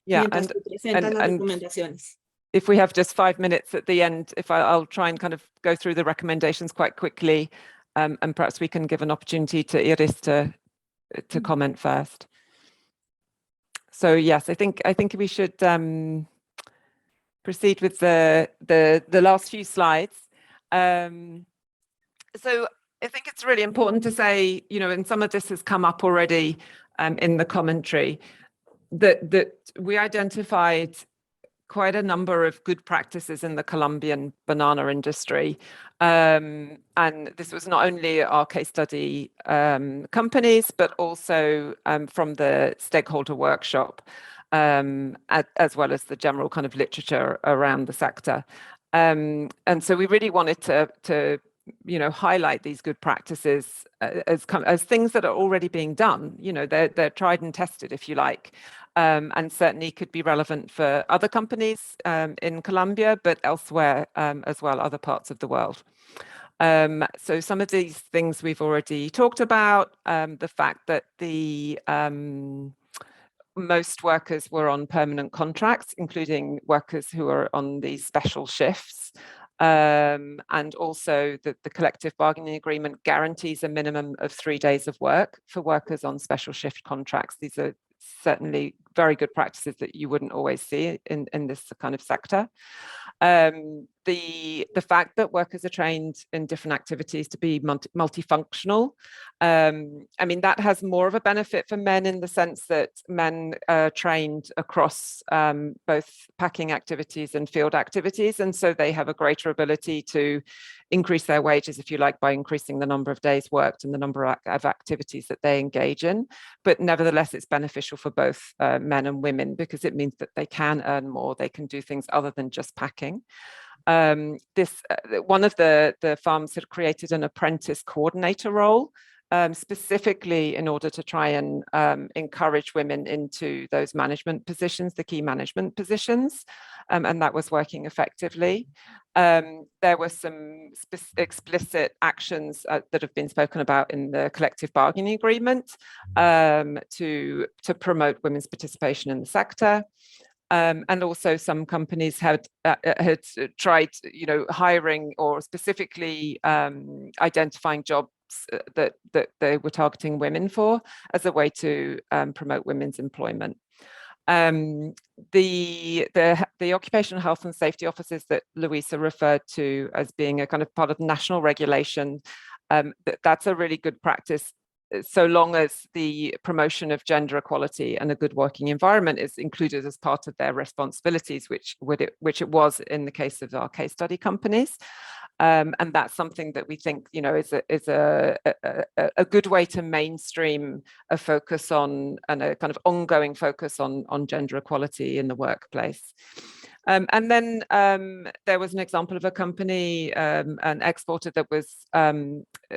Yeah, Mientras tú presentas las recomendaciones. If we have just 5 minutes at the end, I'll try and kind of go through the recommendations quite quickly, and perhaps we can give an opportunity to Iris to comment first. So yes, I think we should proceed with the last few slides. So I think it's really important to say, you know, and some of this has come up already in the commentary, that we identified quite a number of good practices in the Colombian banana industry. And this was not only our case study companies, but also from the stakeholder workshop, as well as the general kind of literature around the sector. And so we really wanted to you know, highlight these good practices as things that are already being done. You know, they're tried and tested, if you like. And certainly could be relevant for other companies in Colombia, but elsewhere as well, other parts of the world. So some of these things we've already talked about, the fact that the most workers were on permanent contracts, including workers who are on these special shifts. And also that the collective bargaining agreement guarantees a minimum of 3 days of work for workers on special shift contracts. These are certainly very good practices that you wouldn't always see in this kind of sector. The fact that workers are trained in different activities to be multifunctional, I mean, that has more of a benefit for men in the sense that men are trained across both packing activities and field activities, and so they have a greater ability to increase their wages, if you like, by increasing the number of days worked and the number of activities that they engage in. But nevertheless, it's beneficial for both men and women because it means that they can earn more, they can do things other than just packing. One of the farms had created an apprentice coordinator role, specifically in order to try and encourage women into those management positions, the key management positions, and that was working effectively. There were some explicit actions that have been spoken about in the collective bargaining agreement to promote women's participation in the sector. And also some companies had tried, hiring or specifically identifying jobs that they were targeting women for as a way to promote women's employment. The occupational health and safety officers that Luisa referred to as being a kind of part of national regulation, that's a really good practice, so long as the promotion of gender equality and a good working environment is included as part of their responsibilities, which it was in the case of our case study companies. And that's something that we think, is a good way to mainstream a focus on and a kind of ongoing focus on gender equality in the workplace. And then there was an example of a company, an exporter that was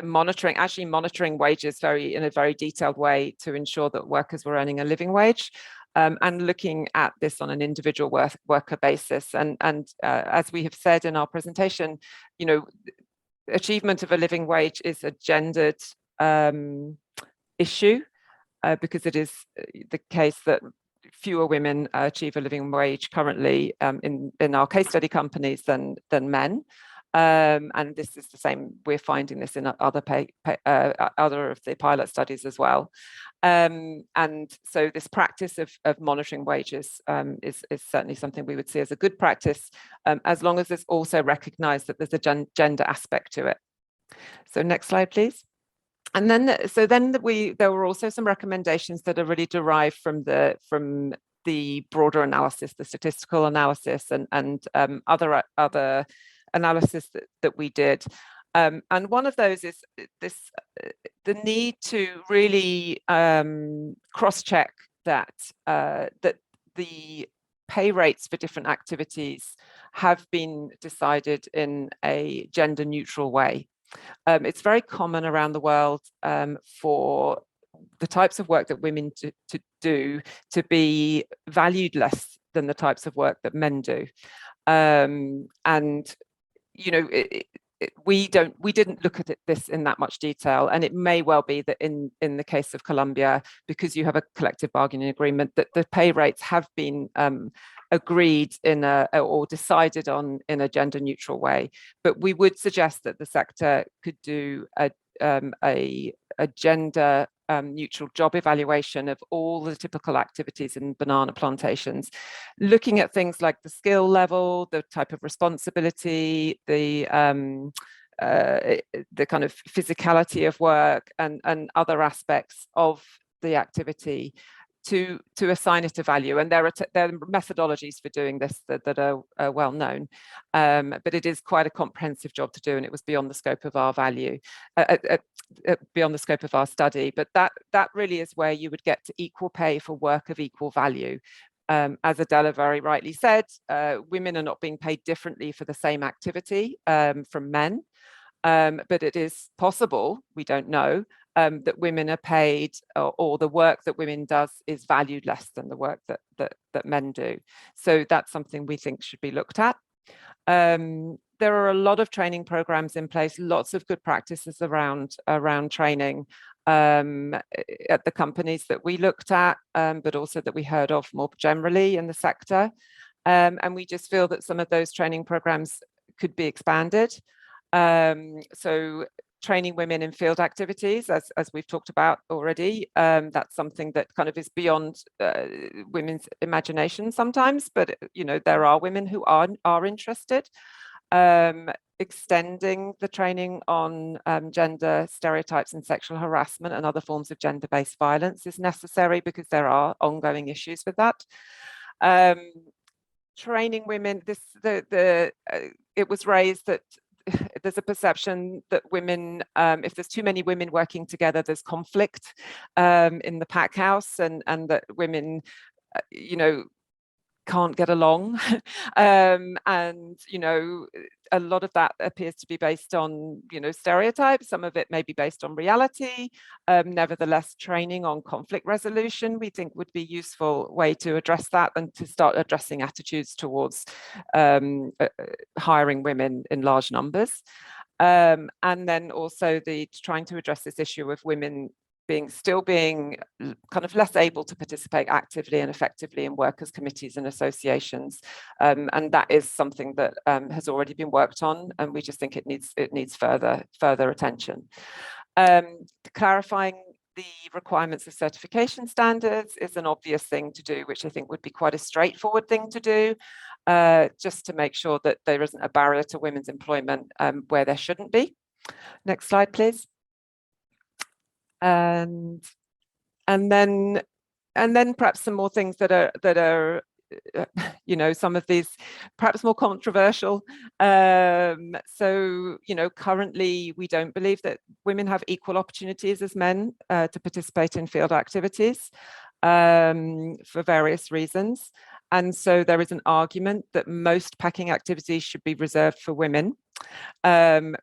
monitoring wages in a very detailed way to ensure that workers were earning a living wage. And looking at this on an individual worker basis. And as we have said in our presentation, achievement of a living wage is a gendered issue because it is the case that fewer women achieve a living wage currently in our case study companies than men. And this is the same, we're finding this in other of the pilot studies as well. And so this practice of monitoring wages is certainly something we would see as a good practice, as long as it's also recognized that there's a gender aspect to it. So next slide, please. And then, there were also some recommendations that are really derived from the broader analysis, the statistical analysis and other analysis that we did. And one of those is the need to really cross-check that the pay rates for different activities have been decided in a gender-neutral way. It's very common around the world for the types of work that women do to be valued less than the types of work that men do. And we didn't look at this in that much detail, and it may well be that in the case of Colombia, because you have a collective bargaining agreement, that the pay rates have been agreed or decided on in a gender neutral way. But we would suggest that the sector could do a gender neutral job evaluation of all the typical activities in banana plantations, looking at things like the skill level, the type of responsibility, the kind of physicality of work and other aspects of the activity to assign it a value. And there are methodologies for doing this that are well known, but it is quite a comprehensive job to do, and it was beyond the scope of our beyond the scope of our study. But that really is where you would get to equal pay for work of equal value. As Adela very rightly said, women are not being paid differently for the same activity from men, but it is possible, we don't know, that women are paid or the work that women does is valued less than the work that men do. So that's something we think should be looked at. There are a lot of training programs in place, lots of good practices around training at the companies that we looked at, but also that we heard of more generally in the sector. And we just feel that some of those training programs could be expanded. So training women in field activities, as we've talked about already. That's something that kind of is beyond women's imagination sometimes, but you know, there are women who are interested. Extending the training on gender stereotypes and sexual harassment and other forms of gender-based violence is necessary because there are ongoing issues with that. Training women, it was raised that there's a perception that women, if there's too many women working together, there's conflict in the pack house, and that women, you know, can't get along. And, you know, a lot of that appears to be based on, you know, stereotypes. Some of it may be based on reality. Nevertheless, training on conflict resolution, we think, would be a useful way to address that and to start addressing attitudes towards hiring women in large numbers. And then also trying to address this issue of women still being kind of less able to participate actively and effectively in workers' committees and associations, and that is something that has already been worked on, and we just think it needs further attention. Clarifying the requirements of certification standards is an obvious thing to do, which I think would be quite a straightforward thing to do, just to make sure that there isn't a barrier to women's employment where there shouldn't be. Next slide, please. And then perhaps some more things that are you know, some of these perhaps more controversial. So, you know, currently we don't believe that women have equal opportunities as men to participate in field activities for various reasons. And so there is an argument that most packing activities should be reserved for women,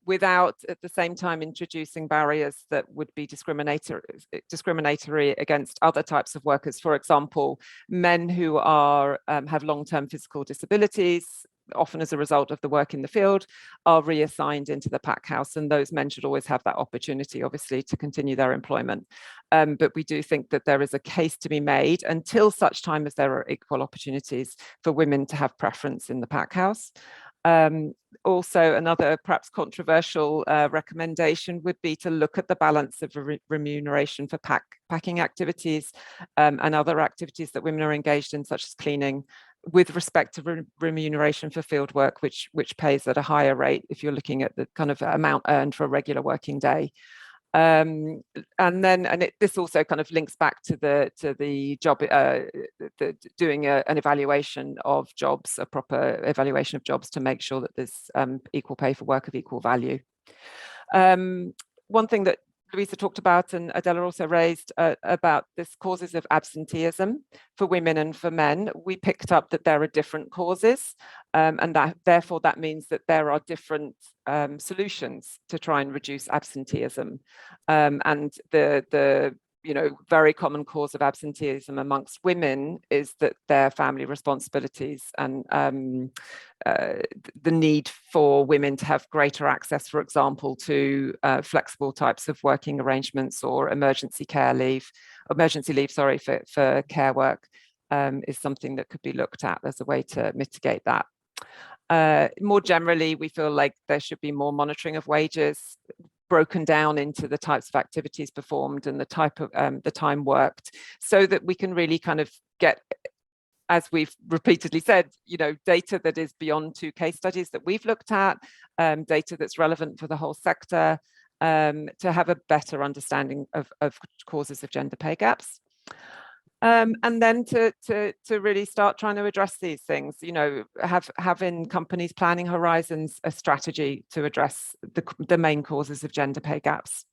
without at the same time introducing barriers that would be discriminatory against other types of workers. For example, men who have long-term physical disabilities, often as a result of the work in the field, are reassigned into the pack house, and those men should always have that opportunity, obviously, to continue their employment. But we do think that there is a case to be made until such time as there are equal opportunities for women to have preference in the pack house. Also, another perhaps controversial recommendation would be to look at the balance of remuneration for packing activities and other activities that women are engaged in, such as cleaning, with respect to remuneration for field work, which pays at a higher rate if you're looking at the kind of amount earned for a regular working day. This also kind of links back to the job, doing an evaluation of jobs, a proper evaluation of jobs, to make sure that there's equal pay for work of equal value. One thing that Louisa talked about, and Adela also raised, about this causes of absenteeism for women and for men. We picked up that there are different causes, and that therefore that means that there are different solutions to try and reduce absenteeism. And the very common cause of absenteeism amongst women is that their family responsibilities and the need for women to have greater access, for example, to flexible types of working arrangements or emergency leave, for care work, is something that could be looked at as a way to mitigate that. More generally, we feel like there should be more monitoring of wages, broken down into the types of activities performed and the type of the time worked, so that we can really kind of get, as we've repeatedly said, data that is beyond 2 case studies that we've looked at, data that's relevant for the whole sector, to have a better understanding of causes of gender pay gaps. And then to really start trying to address these things, have in companies' planning horizons a strategy to address the main causes of gender pay gaps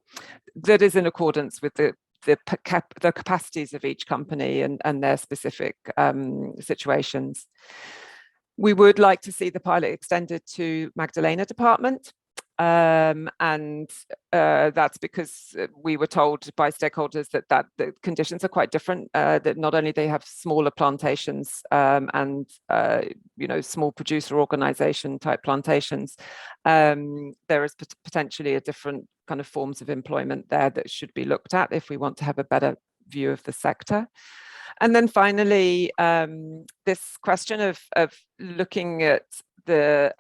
that is in accordance with the capacities of each company and their specific situations. We would like to see the pilot extended to Magdalena department. And that's because we were told by stakeholders that the conditions are quite different, that not only they have smaller plantations and small producer organization type plantations, there is potentially a different kind of forms of employment there that should be looked at if we want to have a better view of the sector. And then finally, this question of looking at the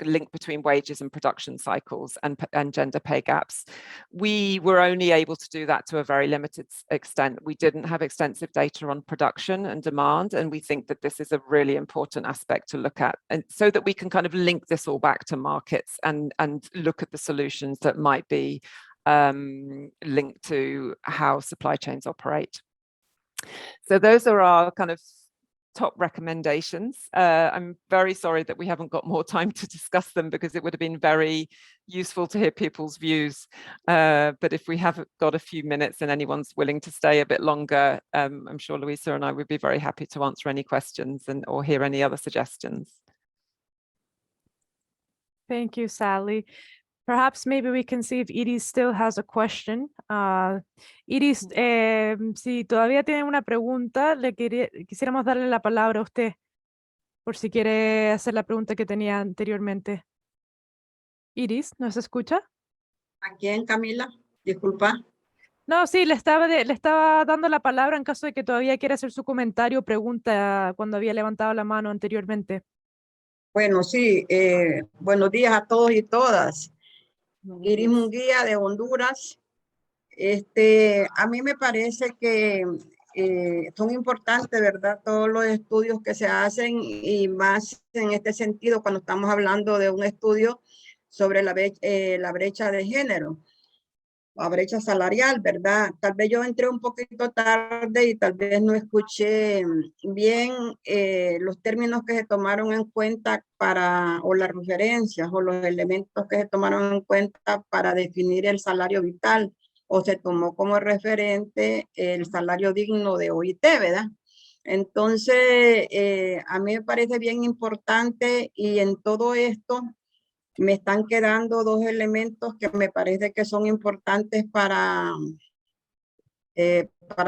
link between wages and production cycles and gender pay gaps. We were only able to do that to a very limited extent. We didn't have extensive data on production and demand, and we think that this is a really important aspect to look at, and so that we can kind of link this all back to markets and look at the solutions that might be linked to how supply chains operate. So those are our kind of top recommendations. I'm very sorry that we haven't got more time to discuss them, because it would have been very useful to hear people's views. But if we have got a few minutes and anyone's willing to stay a bit longer, I'm sure Luisa and I would be very happy to answer any questions or hear any other suggestions. Thank you, Sally. Perhaps maybe we can see if Iris still has a question. Iris, si todavía tiene una pregunta, quisiéramos darle la palabra a usted, por si quiere hacer la pregunta que tenía anteriormente. Iris, ¿nos escucha? ¿A quién, Camila? Disculpa. No, sí, le estaba dando la palabra en caso de que todavía quiera hacer su comentario o pregunta cuando había levantado la mano anteriormente. Bueno, sí, buenos días a todos y todas. Iris Munguía de Honduras. A mí me parece que son importantes, ¿verdad? Todos los estudios que se hacen, y más en este sentido cuando estamos hablando de un estudio sobre la brecha de género, la brecha salarial, ¿verdad? Tal vez yo entré un poquito tarde y tal vez no escuché bien los términos que se tomaron en cuenta o las referencias o los elementos que se tomaron en cuenta para definir el salario vital, o se tomó como referente el salario digno de OIT, ¿verdad? Entonces, a mí me parece bien importante, y en todo esto me están quedando dos elementos que me parece que son importantes para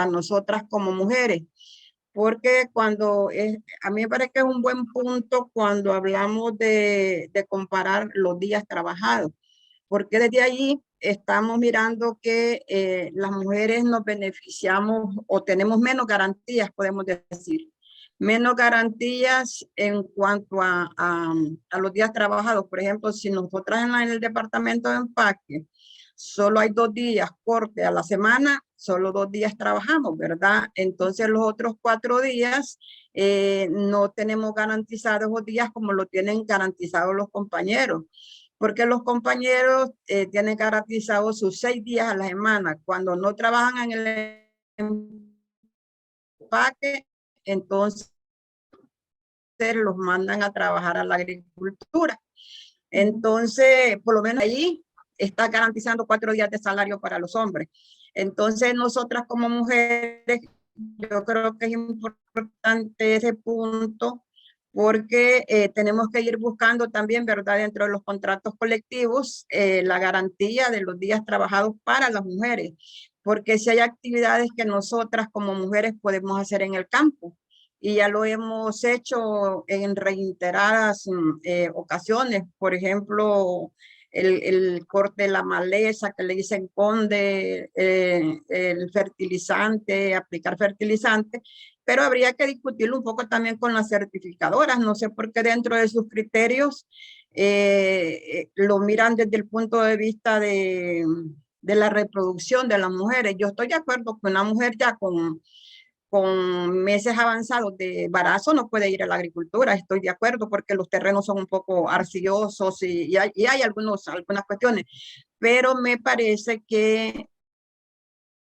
nosotras como mujeres, porque a mí me parece que es un buen punto cuando hablamos de comparar los días trabajados, porque desde allí estamos mirando que las mujeres nos beneficiamos o tenemos menos garantías, podemos decir. Menos garantías en cuanto a los días trabajados. Por ejemplo, si nosotras en el departamento de empaque solo hay 2 días corte a la semana, solo 2 días trabajamos, ¿verdad? Entonces los otros 4 días no tenemos garantizados esos días como lo tienen garantizados los compañeros, porque los compañeros tienen garantizados sus 6 días a la semana. Cuando no trabajan en el empaque, entonces los mandan a trabajar a la agricultura. Entonces, por lo menos allí está garantizando 4 días de salario para los hombres. Entonces, nosotras como mujeres, yo creo que es importante ese punto, porque tenemos que ir buscando también, ¿verdad?, dentro de los contratos colectivos, la garantía de los días trabajados para las mujeres, porque si hay actividades que nosotras como mujeres podemos hacer en el campo, y ya lo hemos hecho en reiteradas ocasiones. Por ejemplo, el corte de la maleza, que le dicen conde, el fertilizante, aplicar fertilizante, pero habría que discutirlo un poco también con las certificadoras. No sé por qué dentro de sus criterios lo miran desde el punto de vista de la reproducción de las mujeres. Yo estoy de acuerdo que una mujer ya con meses avanzados de embarazo no puede ir a la agricultura, estoy de acuerdo, porque los terrenos son un poco arcillosos y hay algunas cuestiones, pero me parece que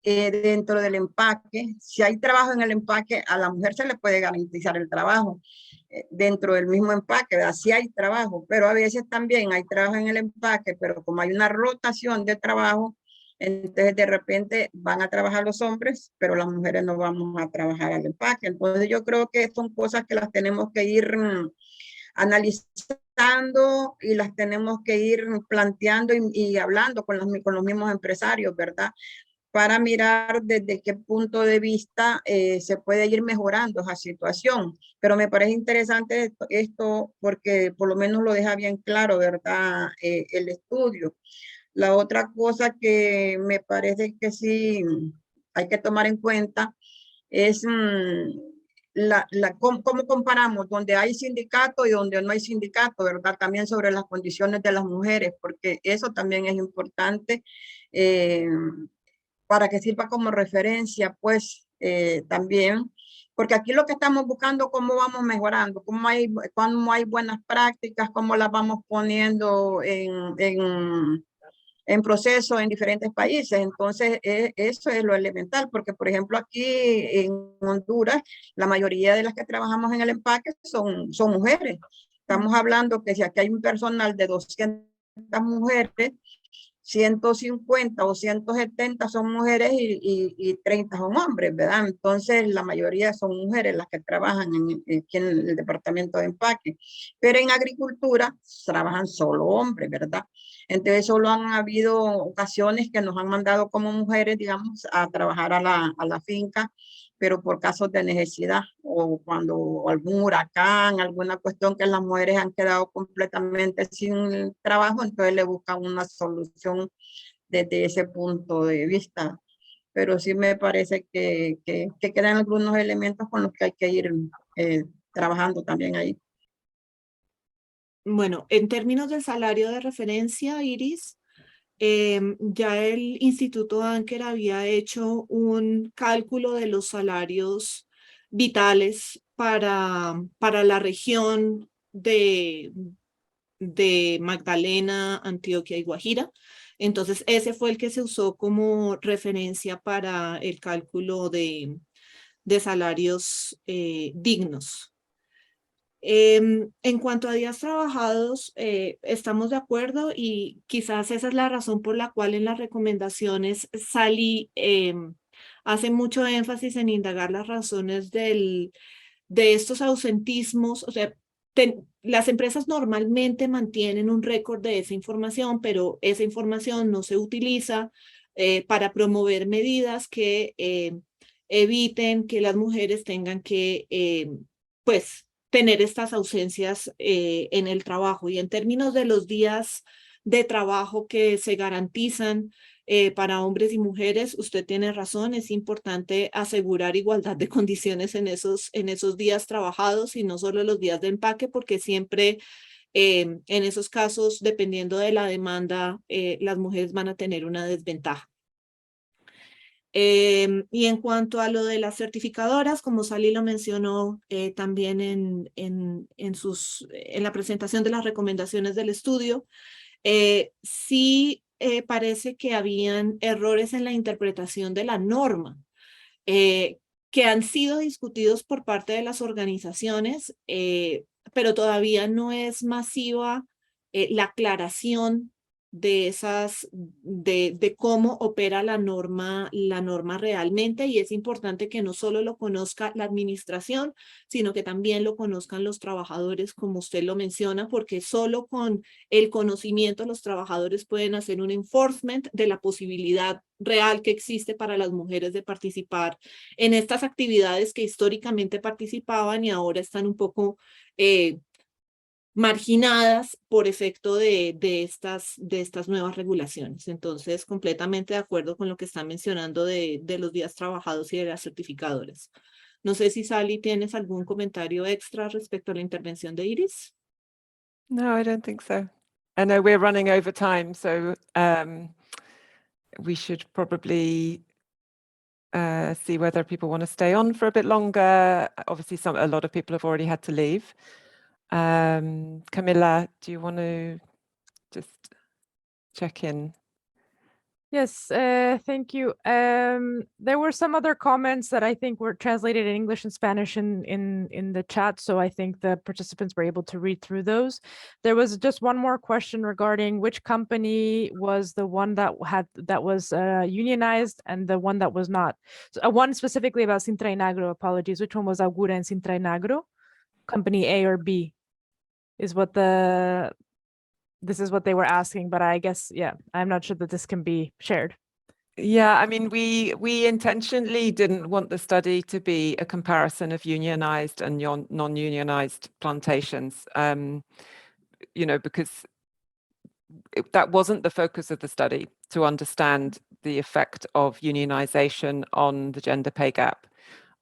dentro del empaque, si hay trabajo en el empaque, a la mujer se le puede garantizar el trabajo dentro del mismo empaque, ¿verdad? Sí hay trabajo, pero a veces también hay trabajo en el empaque, pero como hay una rotación de trabajo, entonces de repente van a trabajar los hombres, pero las mujeres no vamos a trabajar al empaque. Entonces yo creo que son cosas que las tenemos que ir analizando y las tenemos que ir planteando y hablando con los mismos empresarios, ¿verdad?, para mirar desde qué punto de vista se puede ir mejorando esa situación. Pero me parece interesante esto porque por lo menos lo deja bien claro, ¿verdad?, el estudio. La otra cosa que me parece que sí hay que tomar en cuenta es cómo comparamos donde hay sindicato y donde no hay sindicato, ¿verdad? También sobre las condiciones de las mujeres, porque eso también es importante para que sirva como referencia, pues también, porque aquí lo que estamos buscando, cómo vamos mejorando, cómo hay buenas prácticas, cómo las vamos poniendo en proceso en diferentes países. Entonces, eso es lo elemental, porque por ejemplo aquí en Honduras, la mayoría de las que trabajamos en el empaque son mujeres. Estamos hablando que si aquí hay un personal de 200 mujeres, 150 o 170 son mujeres y 30 son hombres, ¿verdad? Entonces, la mayoría son mujeres las que trabajan aquí en el departamento de empaque. Pero en agricultura trabajan solo hombres, ¿verdad? Entonces, solo han habido ocasiones que nos han mandado como mujeres, digamos, a trabajar a la finca, pero por casos de necesidad o cuando algún huracán, alguna cuestión que las mujeres han quedado completamente sin trabajo, entonces le buscan una solución desde ese punto de vista. Pero sí me parece que quedan algunos elementos con los que hay que ir trabajando también ahí. Bueno, en términos del salario de referencia, Iris, ya el Instituto Anker había hecho un cálculo de los salarios vitales para la región de Magdalena, Antioquia y Guajira. Entonces, ese fue el que se usó como referencia para el cálculo de salarios dignos. En cuanto a días trabajados, estamos de acuerdo y quizás esa es la razón por la cual en las recomendaciones Sally hace mucho énfasis en indagar las razones de estos ausentismos. O sea, las empresas normalmente mantienen un récord de esa información, pero esa información no se utiliza para promover medidas que eviten que las mujeres tengan que, pues, tener estas ausencias en el trabajo. Y en términos de los días de trabajo que se garantizan para hombres y mujeres, usted tiene razón, es importante asegurar igualdad de condiciones en esos días trabajados y no solo los días de empaque, porque siempre en esos casos, dependiendo de la demanda, las mujeres van a tener una desventaja. Y en cuanto a lo de las certificadoras, como Sally lo mencionó también en la presentación de las recomendaciones del estudio, sí parece que habían errores en la interpretación de la norma, que han sido discutidos por parte de las organizaciones, pero todavía no es masiva la aclaración de cómo opera la norma realmente, y es importante que no solo lo conozca la administración, sino que también lo conozcan los trabajadores, como usted lo menciona, porque solo con el conocimiento los trabajadores pueden hacer un enforcement de la posibilidad real que existe para las mujeres de participar en estas actividades que históricamente participaban y ahora están un poco marginadas por efecto de estas nuevas regulaciones. Entonces, completamente de acuerdo con lo que están mencionando de los días trabajados y de las certificadoras. No sé si Sally tienes algún comentario extra respecto a la intervención de Iris. No, I don't think so. I know we're running over time, so we should probably see whether people want to stay on for a bit longer. Obviously, a lot of people have already had to leave. Camila, do you want to just check in? Yes, thank you. There were some other comments that I think were translated in English and Spanish in the chat, so I think the participants were able to read through those. There was just one more question regarding which company was the one that was unionized and the one that was not. So, one specifically about Sintra y Negro, apologies. Which one was Augura and Sintra y Negro? Company A or B is what this is what they were asking, but I guess, yeah, I'm not sure that this can be shared. Yeah, I mean, we intentionally didn't want the study to be a comparison of unionized and non-unionized plantations, you know, because that wasn't the focus of the study, to understand the effect of unionization on the gender pay gap.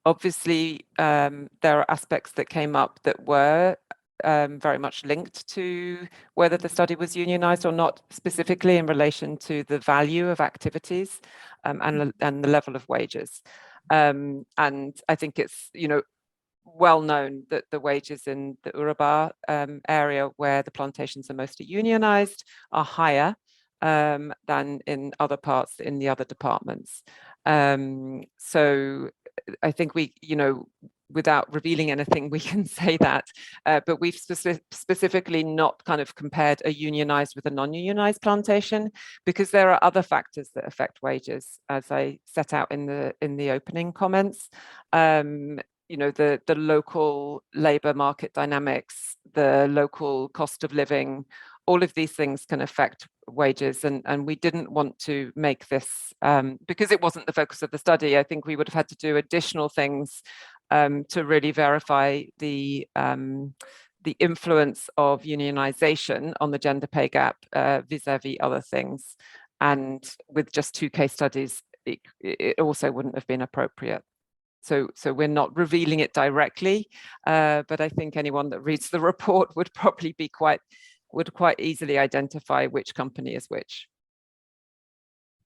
Obviously, there are aspects that came up that were very much linked to whether the study was unionized or not, specifically in relation to the value of activities and the level of wages. And I think it's, well known that the wages in the Urubá area, where the plantations are mostly unionized, are higher than in other parts, in the other departments. So I think we, without revealing anything, we can say that, but we've specifically not kind of compared a unionized with a non-unionized plantation, because there are other factors that affect wages, as I set out in the opening comments. The local labor market dynamics, the local cost of living, all of these things can affect wages, and we didn't want to make this, because it wasn't the focus of the study. I think we would have had to do additional things to really verify the influence of unionization on the gender pay gap vis-a-vis other things. And with just 2 case studies, it also wouldn't have been appropriate. So we're not revealing it directly, but I think anyone that reads the report would probably be quite easily identify which company is which.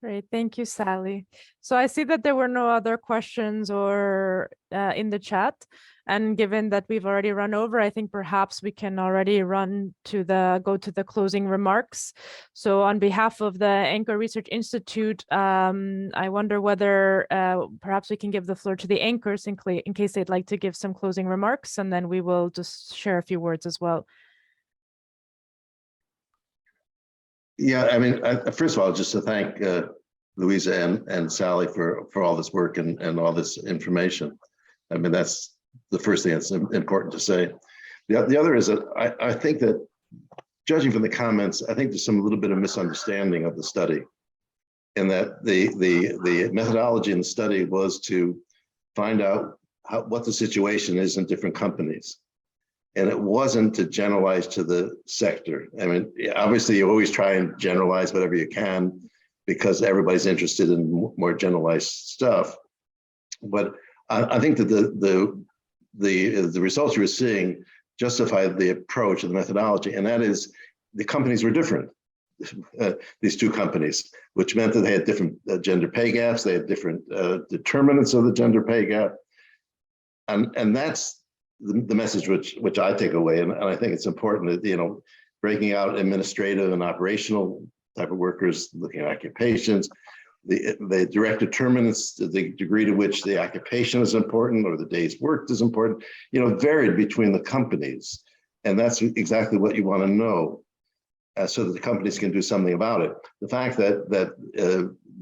Great, thank you, Sally. So I see that there were no other questions or in the chat, and given that we've already run over, I think perhaps we can already go to the closing remarks. So on behalf of the Anker Research Institute, I wonder whether perhaps we can give the floor to the anchors in case they'd like to give some closing remarks, and then we will just share a few words as well. Yeah, I mean, first of all, just to thank Louisa and Sally for all this work and all this information. I mean, that's the first thing that's important to say. The other is that I think that, judging from the comments, I think there's some little bit of misunderstanding of the study, in that the methodology in the study was to find out what the situation is in different companies. And it wasn't to generalize to the sector. I mean, obviously you always try and generalize whatever you can, because everybody's interested in more generalized stuff. But I think that the results you were seeing justify the approach and the methodology, and that is the companies were different. These 2 companies, which meant that they had different gender pay gaps, they had different determinants of the gender pay gap, and that's the message which I take away, and I think it's important that, breaking out administrative and operational type of workers, looking at occupations, the direct determinants, the degree to which the occupation is important or the day's worked is important, varied between the companies, and that's exactly what you want to know, so that the companies can do something about it. The fact that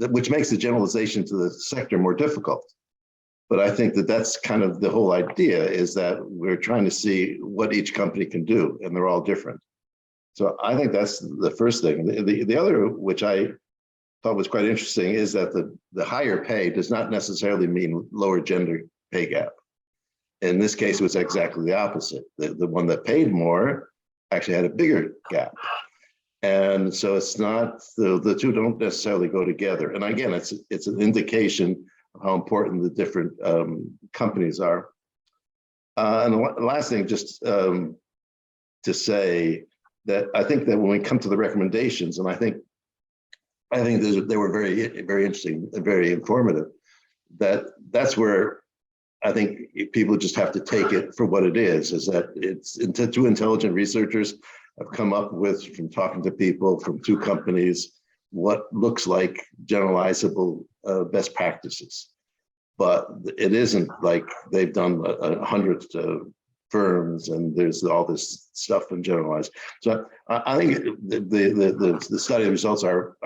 which makes the generalization to the sector more difficult. But I think that that's kind of the whole idea, is that we're trying to see what each company can do, and they're all different. So I think that's the first thing. The other, which I thought was quite interesting, is that the higher pay does not necessarily mean lower gender pay gap. In this case, it was exactly the opposite. The one that paid more actually had a bigger gap. And so it's not, the 2 don't necessarily go together. And again, it's an indication of how important the different companies are. And the last thing, just to say that I think that when we come to the recommendations, and I think they were very, very interesting and very informative, that's where I think people just have to take it for what it is that it's 2 intelligent researchers have come up with, from talking to people from 2 companies, what looks like generalizable best practices. But it isn't like they've done 100 firms and there's all this stuff and generalized. So I think the study results are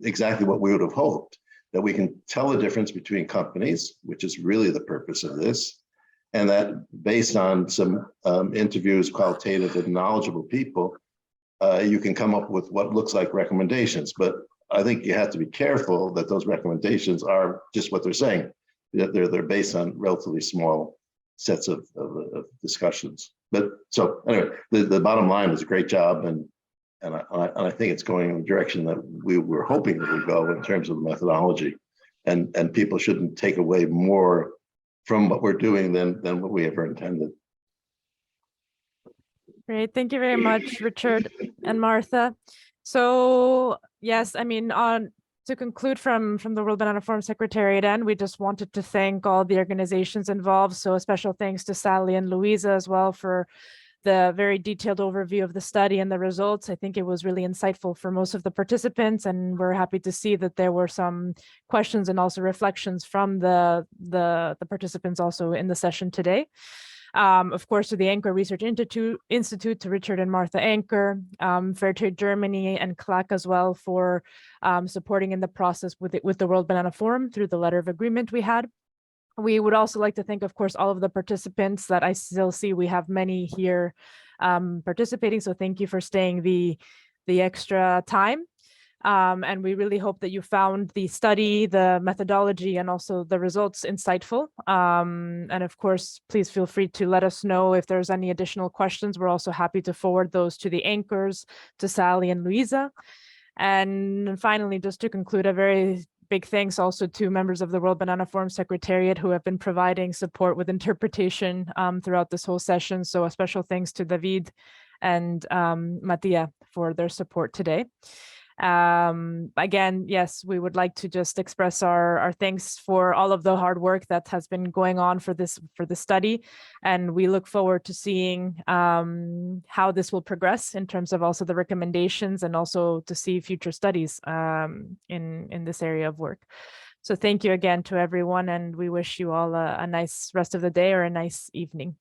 exactly what we would have hoped, that we can tell the difference between companies, which is really the purpose of this, and that based on some interviews, qualitative and knowledgeable people, you can come up with what looks like recommendations. But I think you have to be careful that those recommendations are just what they're saying, that they're based on relatively small sets of discussions. But so anyway, the bottom line is a great job, and I think it's going in the direction that we were hoping it would go in terms of the methodology, and people shouldn't take away more from what we're doing than what we ever intended. Great, thank you very much, Richard and Martha. So yes, I mean, to conclude from the World Banana Forum Secretariat end, we just wanted to thank all the organizations involved. So a special thanks to Sally and Louisa as well for the very detailed overview of the study and the results. I think it was really insightful for most of the participants, and we're happy to see that there were some questions and also reflections from the participants also in the session today. Of course, to the Anker Research Institute, to Richard and Martha Anker, Fairtrade Germany and CLAC as well for supporting in the process with the World Banana Forum through the letter of agreement we had. We would also like to thank, of course, all of the participants that I still see we have many here participating. So thank you for staying the extra time. And we really hope that you found the study, the methodology, and also the results insightful. And of course, please feel free to let us know if there's any additional questions. We're also happy to forward those to the anchors, to Sally and Louisa. And finally, just to conclude, a very big thanks also to members of the World Banana Forum Secretariat who have been providing support with interpretation throughout this whole session. So a special thanks to David and Mattia for their support today. Again, yes, we would like to just express our thanks for all of the hard work that has been going on for the study, and we look forward to seeing how this will progress in terms of also the recommendations and also to see future studies in this area of work. So thank you again to everyone, and we wish you all a nice rest of the day or a nice evening.